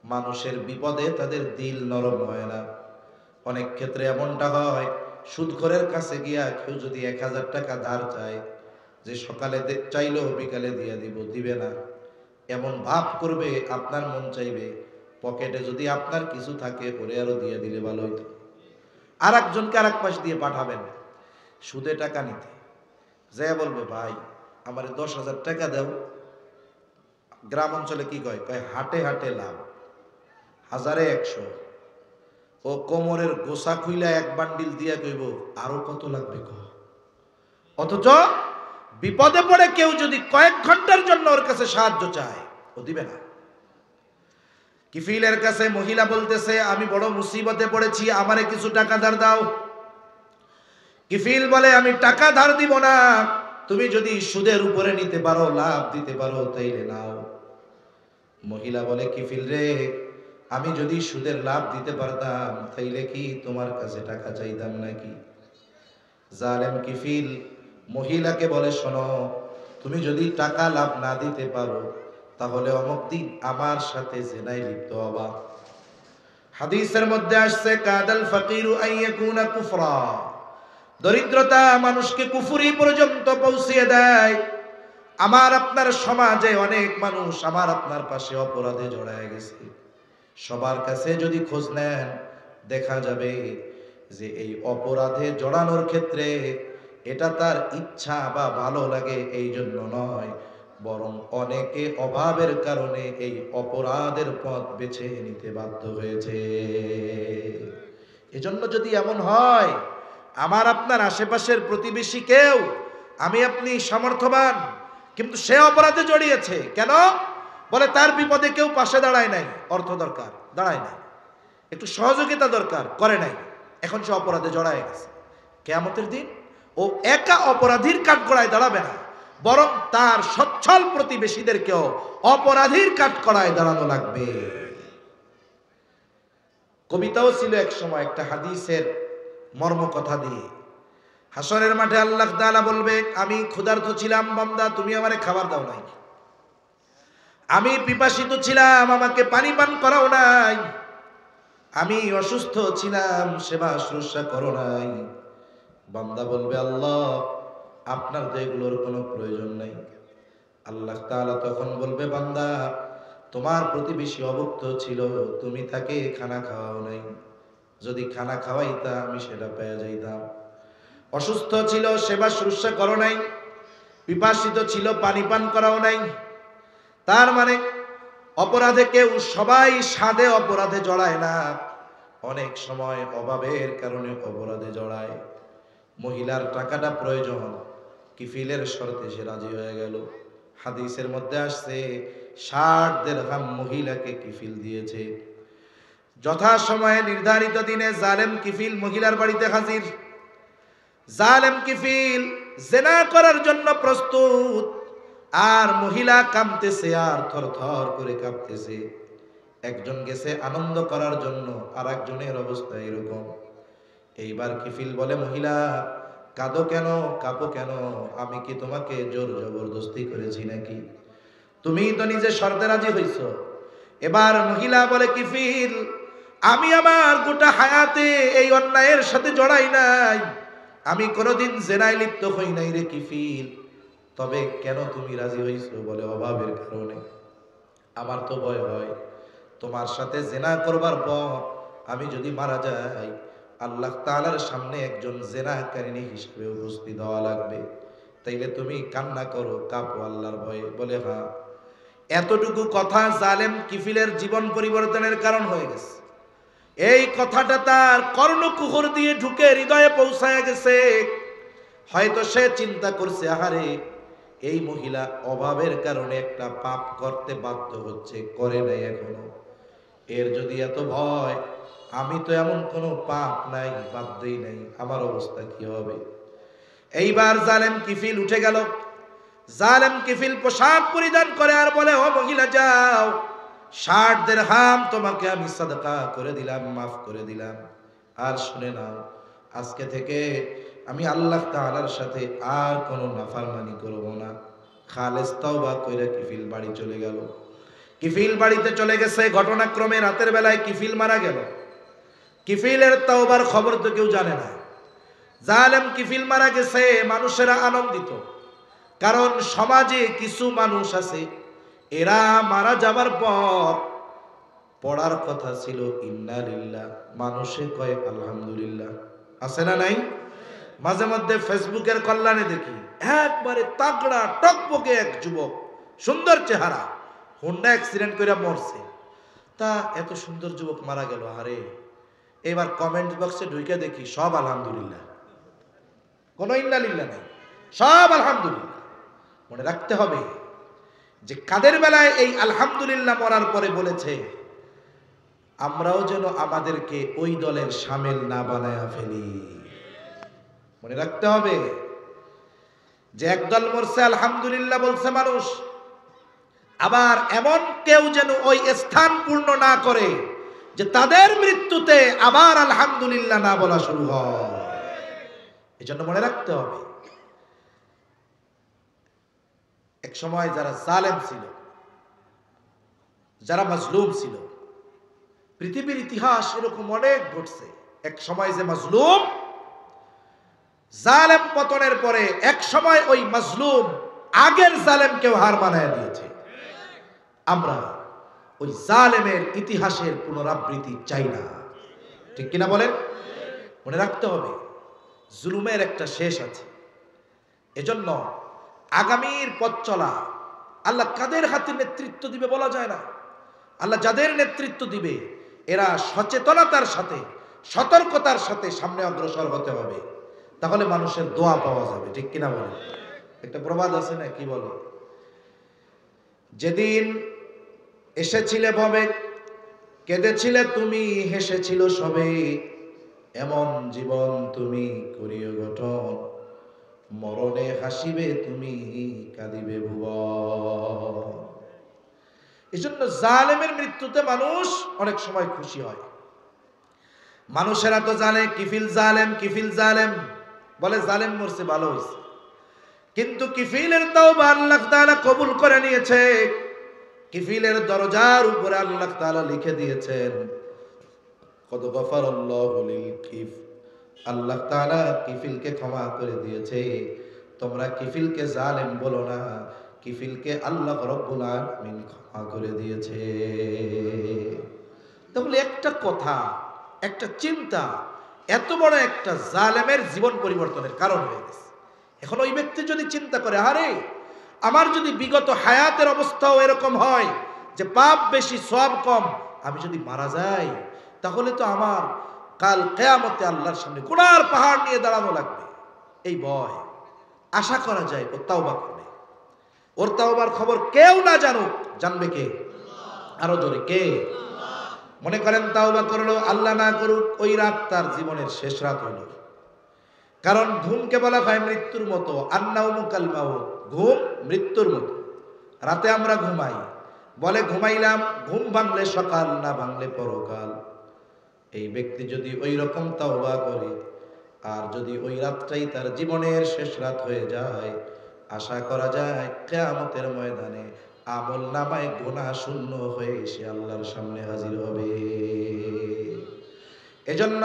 মানুষের বিপদে তাদের দিল নরম হয় না। অনেক ক্ষেত্রে এমনটা হয়, সুদখোরের কাছে গিয়া কেউ যদি 1000 টাকা ধার চায়, যে সকালে চাইলেও বিকালে দিয়ে দিব, দিবে না। এমন ভাব করবে, আপনার মন চাইবে পকেটে যদি আপনার কিছু থাকে ওরে আরো দিয়ে দিলে ভালো হইতো। আর একজনকে আর এক পাশ দিয়ে পাঠাবেন সুদে টাকা নিতে, যে বলবে, ভাই আমার 10,000 টাকা দাও। গ্রাম অঞ্চলে কি কয়, কয় হাটে হাটে লাভ, 1000-100। ও কোমরের গোসা খুইলা এক বান্ডিল দিয়া কইব আরো কত লাগবে কো। অথচ বিপদে পড়ে কেউ যদি কয়েক ঘন্টার জন্য ওর কাছে সাহায্য চায়, ও দিবে না। কিফিলের কাছে মহিলা বলতেছে, আমি বড় মুসিবতে পড়েছি, আমারে কিছু টাকা ধার দাও। কিফিল বলে, আমি টাকা ধার দিব না, তুমি যদি সুদের উপরে নিতে পারো, লাভ দিতে পারো, তাইলে নাও। মহিলা বলে, কিফিল রে, আমি যদি সুদের লাভ দিতে পারতাম তাইলে কি তোমার কাছে টাকা চাইতাম নাকি? জালেম কিফিল মহিলাকে বলে, শোনো, তুমি যদি টাকা লাভ না দিতে পারো তাহলে অমুক দিন আমার সাথে জিনায় লিপ্ত হবা। হাদিসের মধ্যে আসছে, কাদাল ফাকিরু আইয়াকুনা কুফরা, দরিদ্রতা মানুষকে কুফরি পর্যন্ত পৌঁছিয়ে দেয়। আমার আপনার সমাজে অনেক মানুষ আমার আপনার পাশে অপরাধে জড়ায় গেছে। সবার কাছে যদি খোঁজ নেন, দেখা যাবে যে এই অপরাধে জড়ানোর ক্ষেত্রে এটা তার ইচ্ছা বা ভালো লাগে এই জন্য নয়, বরং অনেকে অভাবের কারণে এই অপরাধের পথ বেছে নিতে বাধ্য হয়েছে। এজন্য যদি এমন হয়, আমার আপনার আশেপাশের প্রতিবেশী কেউ, আমি আপনি সামর্থ্যবান, কিন্তু সে অপরাধে জড়িয়েছে, কেন? বলে তার বিপদে কেউ পাশে দাঁড়ায় নাই, অর্থ দরকার, দাঁড়ায় নাই, একটু সহযোগিতা দরকার, করে নাই, এখন সে অপরাধে জড়ায় গেছে। কিয়ামতের দিন ও একা অপরাধীর কাঠগড়ায় দাঁড়াবে না, বরং তার সচ্ছল প্রতিবেশীদেরকেও অপরাধীর কাঠগড়ায় দাঁড়ানো লাগবে। কবিতাও ছিল এক সময় একটা হাদিসের মর্ম কথা দিয়ে। হাসরের মাঠে আল্লাহ তাআলা বলবে, আমি ক্ষুধার্ত ছিলাম বান্দা, তুমি আমারে খাবার দাও নাই। আমি পিপাসিত ছিলাম, আমাকে পানি পান করাও নাই। আমি অসুস্থ ছিলাম, সেবা শুশ্রূষা করো নাই। বান্দা বলবে, আল্লাহ আপনার তো এগুলোর কোনো প্রয়োজন নাই। আল্লাহ তাআলা তখন বলবে, বান্দা তোমার প্রতিবেশী অভুক্ত ছিল, তুমি তাকে খানা খাওয়াও নাই। যদি খানা খাওয়াইতা আমি সেটা পেয়ে যাইতাম। অসুস্থ ছিল, সেবা শুশ্রূষা করো নাই। পিপাসিত ছিল, পানি পান করাও নাই। তার মানে অপরাধে কেউ, সবাই সাধে অপরাধে জড়ায় না, অনেক সময় অভাবের কারণে অপরাধে জড়ায়। মহিলার টাকাটা প্রয়োজন, কিফিলের শর্তে সে রাজি হয়ে গেল। হাদিসের মধ্যে আসছে 60 দিরহাম মহিলাকে কিফিল দিয়েছে। যথা সময়ে নির্ধারিত দিনে জালেম কিফিল মহিলার বাড়িতে হাজির। জালেম কিফিল জিনা করার জন্য প্রস্তুত, আর মহিলা কাঁপতেছে আর থরথর করে কাঁপতেছে। একজন গেছে আনন্দ করার জন্য, আর একজনের অবস্থা এরকম। এইবার কিফিল বলে, মহিলা কাঁদো কেন, কাঁপো কেন? আমি কি তোমাকে জোর জবরদস্তি করেছি নাকি? তুমি তো নিজে শর্তে রাজি হইছো। এবার মহিলা বলে, কিফিল আমি আমার গোটা হায়াতে এই অন্যায়ের সাথে জড়াই নাই, আমি কোনোদিন জেনায় লিপ্ত হই নাই রে কিফিল। তবে কেন তুমি রাজি হইছো? বলে, অভাবের কারণে। আমার তো ভয় হয় তোমার সাথে জেনা করবার পর আমি যদি মারা যাই, আল্লাহ তাআলার সামনে একজন জেনাকারিনী হিসেবে উপস্থিত হওয়া লাগবে। তাইলে তুমি কান্না করো, কাঁপো আল্লাহর ভয়ে। বলে হ্যাঁ। এতটুকু কথা জালেম কিফিলের জীবন পরিবর্তনের কারণ হয়ে গেছে। এই কথাটা তার কর্ণকুহর দিয়ে ঢুকে হৃদয়ে পৌঁছায় গেছে। হয়তো সে চিন্তা করছে, আহারে এই মহিলা অভাবের কারণে একটা পাপ করতে বাধ্য হচ্ছে, করে নাই এখনো, এর যদি এত ভয়, আমি তো এমন কোনো পাপ নাই, বাধ্যই নাই, আমার অবস্থা কি হবে। এইবার জালেম কিফিল উঠে গেল। জালেম কিফিল পোশাক পরিধান করে আর বলে, ও মহিলা যাও, 60 দিরহাম তোমাকে আমি সাদকা করে দিলাম, মাফ করে দিলাম। আর শুনে নাও, আজকে থেকে আমি আল্লাহ তাআলার সাথে আর কোনো নাফরমানি করব না। খালেস তওবা কইরা কিফিল বাড়ি চলে গেল। কিফিল বাড়িতে চলে গেছে। ঘটনাক্রমে রাতের বেলায় কিফিল মারা গেল। কিফিলের তওবার খবর তো কেউ জানে না। জালেম কিফিল মারা গেছে, মানুষেরা আনন্দিত। কারণ সমাজে কিছু মানুষ আছে, এরা মারা যাবার পর পড়ার কথা ছিল ইন্না লিল্লাহ, মানুষে কয় আলহামদুলিল্লাহ। আছে না নাই? মাঝে মধ্যে ফেসবুকের কল্যাণে দেখি একবারে তাগড়া টকবকে এক যুবক, সুন্দর চেহারা, হোন্ডা অ্যাক্সিডেন্ট করে মরছে। তা এত সুন্দর যুবক মারা গেল, আরে এবার কমেন্ট বক্সে ঢুকে দেখি সব আলহামদুলিল্লাহ, কোনো ইন্না লিল্লাহ নেই, সব আলহামদুলিল্লাহ। মনে রাখতে হবে যে কাদের বেলায় এই আলহামদুলিল্লাহ মরার পরে বলেছে, আমরাও যেন আমাদেরকে ওই দলের শামিল না বানায়া ফেলি। মনে রাখতে হবে যে একদল মরছে আলহামদুলিল্লাহ বলছে মানুষ, আবার এমন কেউ যেন ওই স্থান পূর্ণ না করে যে তাদের মৃত্যুতে আবার আলহামদুলিল্লাহ না বলা শুরু হয়। এজন্য মনে রাখতে হবে, এক সময় যারা জালেম ছিল, যারা মাজলুম ছিল, পৃথিবীর ইতিহাস এরকম অনেক ঘটছে। এক সময় যে মাজলুম, জালেম পতনের পরে এক সময় ওই মাজলুম আগের জালেমকেও হার মানায় দিয়েছে। আমরা ওই জালেমের ইতিহাসের পুনরাবৃত্তি চাই না, ঠিক কিনা বলেন? মনে রাখতে হবে জুলুমের একটা শেষ আছে। এজন্য আগামীর পথ চলা আল্লাহ কাদের হাতে নেতৃত্ব দিবে বলা যায় না। আল্লাহ যাদের নেতৃত্ব দিবে এরা সচেতনতার সাথে, সতর্কতার সাথে সামনে অগ্রসর হতে হবে, তাহলে মানুষের দোয়া পাওয়া যাবে, ঠিক কিনা বলে? একটা প্রবাদ আছে না, কি বলে, যেদিন এসেছিলে ভবে, কেঁদেছিলে তুমি, হেসেছিল সবে, এমন জীবন তুমি করিও গঠন, মরণে হাসিবে তুমি, কাঁদিবে ভুবন। এই জন্য জালেমের মৃত্যুতে মানুষ অনেক সময় খুশি হয়। মানুষেরা তো জানে কিফিল জালেম, কিফিল জালেম, বলে জালেম মরছে ভালো হয়েছে, কিন্তু কিফিলের তওবা আল্লাহ তাআলা কবুল করে নিয়েছে। কিফিলের দরজার উপরে আল্লাহ তাআলা লিখে দিয়েছেন, কদ গফারাল্লাহু লিল কিফ, আল্লাহ তাআলা কিফিলকে ক্ষমা করে দিয়েছে। তোমরা কিফিলকে জালেম বলো না, কিফিলকে আল্লাহ রাব্বুল আলামিন ক্ষমা করে দিয়েছে। তাহলে একটা কথা, একটা চিন্তা এত বড় একটা জালেমের জীবন পরিবর্তনের কারণ হয়ে গেছে। এখন ওই ব্যক্তি যদি চিন্তা করে, আরে আমার যদি বিগত হায়াতের অবস্থাও এরকম হয় যে পাপ বেশি সওয়াব কম, আমি যদি মারা যাই তাহলে তো আমার কাল কিয়ামতে আল্লাহর সামনে গুনার পাহাড় নিয়ে দাঁড়ানো লাগবে। এই ভয়, আশা করা যায় ও তাওবা করবে। ওর তাওবার খবর কেউ না জানুক, জানবে কে? আরো জোরে কে? মনে করেন তাওবা করলো, আল্লাহ না করুক ওই রাত তার জীবনের শেষ রাত হলো। কারণ ঘুমকে বলা হয় মৃত্যুর মতো, আন্নাউমু কাল মাউত, ঘুম মৃত্যুর মতো। রাতে আমরা ঘুমাই, বলে ঘুমাইলাম, ঘুম ভাঙলে সকাল, না ভাঙলে পরকাল। এই ব্যক্তি যদি ওই রকম তাওবা করে, আর যদি ওই রাতটাই তার জীবনের শেষ রাত হয়ে যায়, আশা করা যায় কিয়ামতের ময়দানে আমল নামায় গুনাহ শূন্য হয়ে সে আল্লাহর সামনে হাজির হবে। এজন্য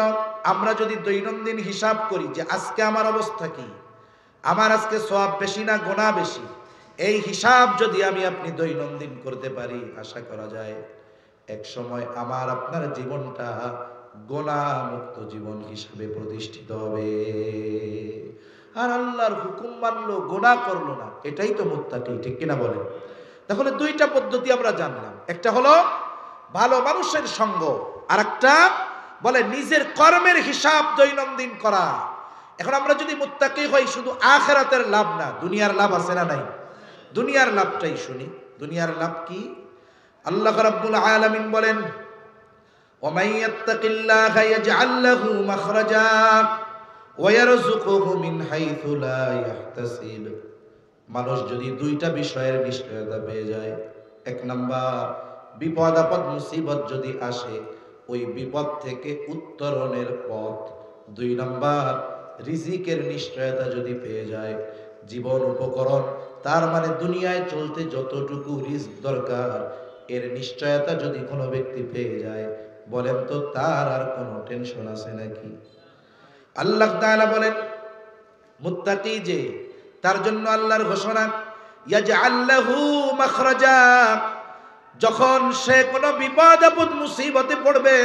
আমরা যদি দৈনন্দিন হিসাব করি যে আজকে আমার অবস্থা কি, আমার আজকে সওয়াব বেশি না গুনাহ বেশি, এই হিসাব যদি আমি আপনি দৈনন্দিন করতে পারি, আশা করা যায় এক সময় আমার আপনার জীবনটা গুনাহ মুক্ত জীবন হিসাবে প্রতিষ্ঠিত হবে। আর আল্লাহর হুকুম মানলো, গুনাহ করলো না, এটাই তো মুত্তাকি, ঠিক কিনা বলেন? তাহলে দুইটা পদ্ধতি আমরা জানলাম, একটা হলো ভালো মানুষের সঙ্গ, আর একটা বলে নিজের কর্মের হিসাব দৈনন্দিন করা। এখন আমরা যদি মুত্তাকি হই, শুধু আখিরাতের লাভ না, দুনিয়ার লাভ আছে না নাই? দুনিয়ার লাভটাই শুনি। দুনিয়ার লাভ কি? আল্লাহ রাব্বুল আলামিন বলেন, ওয়ামান ইয়াত্তাকিল্লাহা ইয়াজআল লাহু মাখরাজা ওয়া ইয়ারযুকুহু মিন হাইথু লা ইয়াহতাসিব। মানুষ যদি দুইটা বিষয়ের নিশ্চয়তা পেয়ে যায়, এক নাম্বার বিপদ আপদ মুসিবত যদি আসে, ওই বিপদ থেকে উত্তরণের পথ। দুই নাম্বার রিজিকের নিশ্চয়তা যদি পেয়ে যায়, জীবন উপকরণ, তার মানে দুনিয়ায় চলতে যতটুকু রিস্ক দরকার, এর নিশ্চয়তা যদি কোনো ব্যক্তি পেয়ে যায়, বলেন তো তার আর কোনো টেনশন আছে নাকি? আল্লাহ তাআলা বলেন মুত্তাকি যে, তার জন্য আল্লাহর ঘোষণা, ইয়াজআল লাহু মাখরাজা, যখন সে কোনো বিপদ আপদ মুসিবতে পড়বে,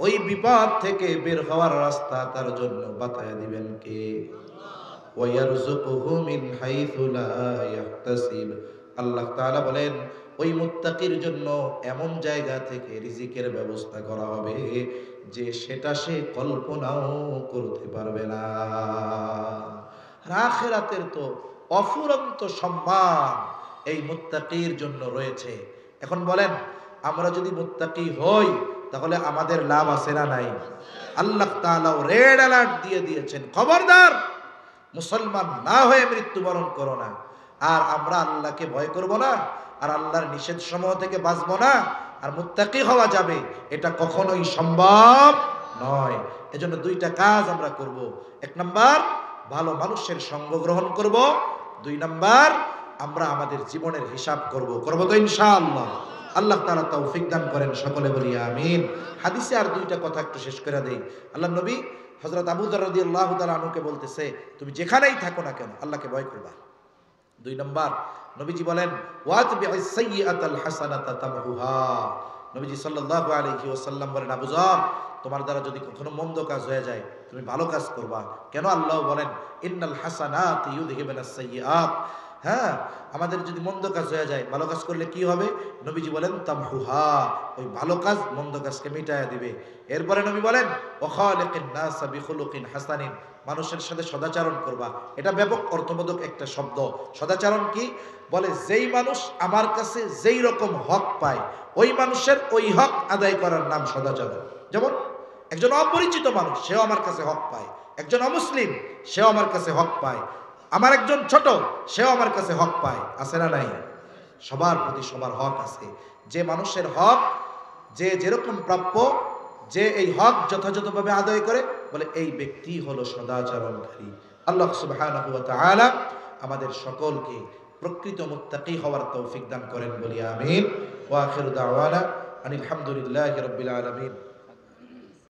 ওই বিপদ থেকে বের হওয়ার রাস্তা তার জন্য বাতায় দিবেন কে? ওয়া ইয়ারযুকুহু মিন হাইথু লা ইয়াহতাসিব। আল্লাহ তাআলা বলেন ওই মুত্তাকির জন্য এমন জায়গা থেকে রিজিকের ব্যবস্থা করা হবে যে সেটা সে কল্পনাও করতে পারবে না। আখিরাতের তো অফুরন্ত সম্মান এই মুত্তাকির জন্য রয়েছে। এখন বলেন, আমরা যদি মুত্তাকি হই তাহলে আমাদের লাভ আছে না নাই? আল্লাহ তাআলাও রেড অ্যালার্ট দিয়ে দিয়েছেন, খবরদার মুসলমান না হয়ে মৃত্যুবরণ করো না। আর আমরা আল্লাহকে ভয় করব না, আর আল্লাহর নিষেধ সমূহ থেকে বাঁচব না, আর মুত্তাকি হওয়া যাবে, এটা কখনোই সম্ভব নয়। এজন্য দুইটা কাজ আমরা করব। এক নাম্বার, ভালো মানুষের সঙ্গ গ্রহণ করব। দুই নাম্বার, আমরা আমাদের জীবনের হিসাব করব তো ইনশাআল্লাহ। আল্লাহ তাআলা তৌফিক দান করেন, সকলে বলি আমিন। হাদিসে আর দুইটা কথা একটু শেষ করে দেই। আল্লাহর নবী হযরত আবু যর রাদিয়াল্লাহু তাআলা আনহুকে বলতেছে, তুমি যেখানেই থাকো না কেন আল্লাহকে ভয় করবা। দুই নম্বর, নবীজি বলেন ওয়াতবি'is সাইয়্যাতাল হাসানাতা তামহুহা। নবীজি সাল্লাল্লাহু আলাইহি ওয়াসাল্লাম বলেন, আবু যর, তোমার দ্বারা যদি কখনো মন্দ কাজ হয়ে যায়, তুমি ভালো কাজ করবা। কেন? আল্লাহ বলেন ইন্নাল হাসানাতি ইউযহিবুনাস সাইয়্যাত। হ্যাঁ, আমাদের যদি মন্দ কাজ হয়ে যায়, ভালো কাজ করলে কি হবে? নবীজি বলেন তামহুহা, ওই ভালো কাজ মন্দ কাজকে মিটায়া দিবে। এরপরে নবী বলেন ওয়াখালিকিন নাসা বিখুলুকিন হাসানিন, মানুষের সাথে সদাচরণ করবা। এটা ব্যাপক অর্থবোধক একটা শব্দ। সদাচরণ কি? বলে যেই মানুষ আমার কাছে যেই রকম হক পায়, ওই মানুষের ওই হক আদায় করার নাম সদাচরণ। যেমন একজন অপরিচিত মানুষ, সেও আমার কাছে হক পায়। একজন অমুসলিম, সেও আমার কাছে হক পায়। আমার একজন ছোট, সেও আমার কাছে হক পায়। আছে না নাই? সবার প্রতি সবার হক আছে। যে মানুষের হক, যে যেরকম প্রাপ্য, যে এই হক যথাযথভাবে আদায় করে, বলে এই ব্যক্তি হলো সদাচরণকারী। আল্লাহ সুবহানাহু ওয়া তাআলা আমাদের সকলকে প্রকৃত মুত্তাকি হওয়ার তৌফিক দান করেন, বলি আমিন। ওয়া আখিরু দাওয়ানা আনিল হামদুলিল্লাহি রাব্বিল আলামিন।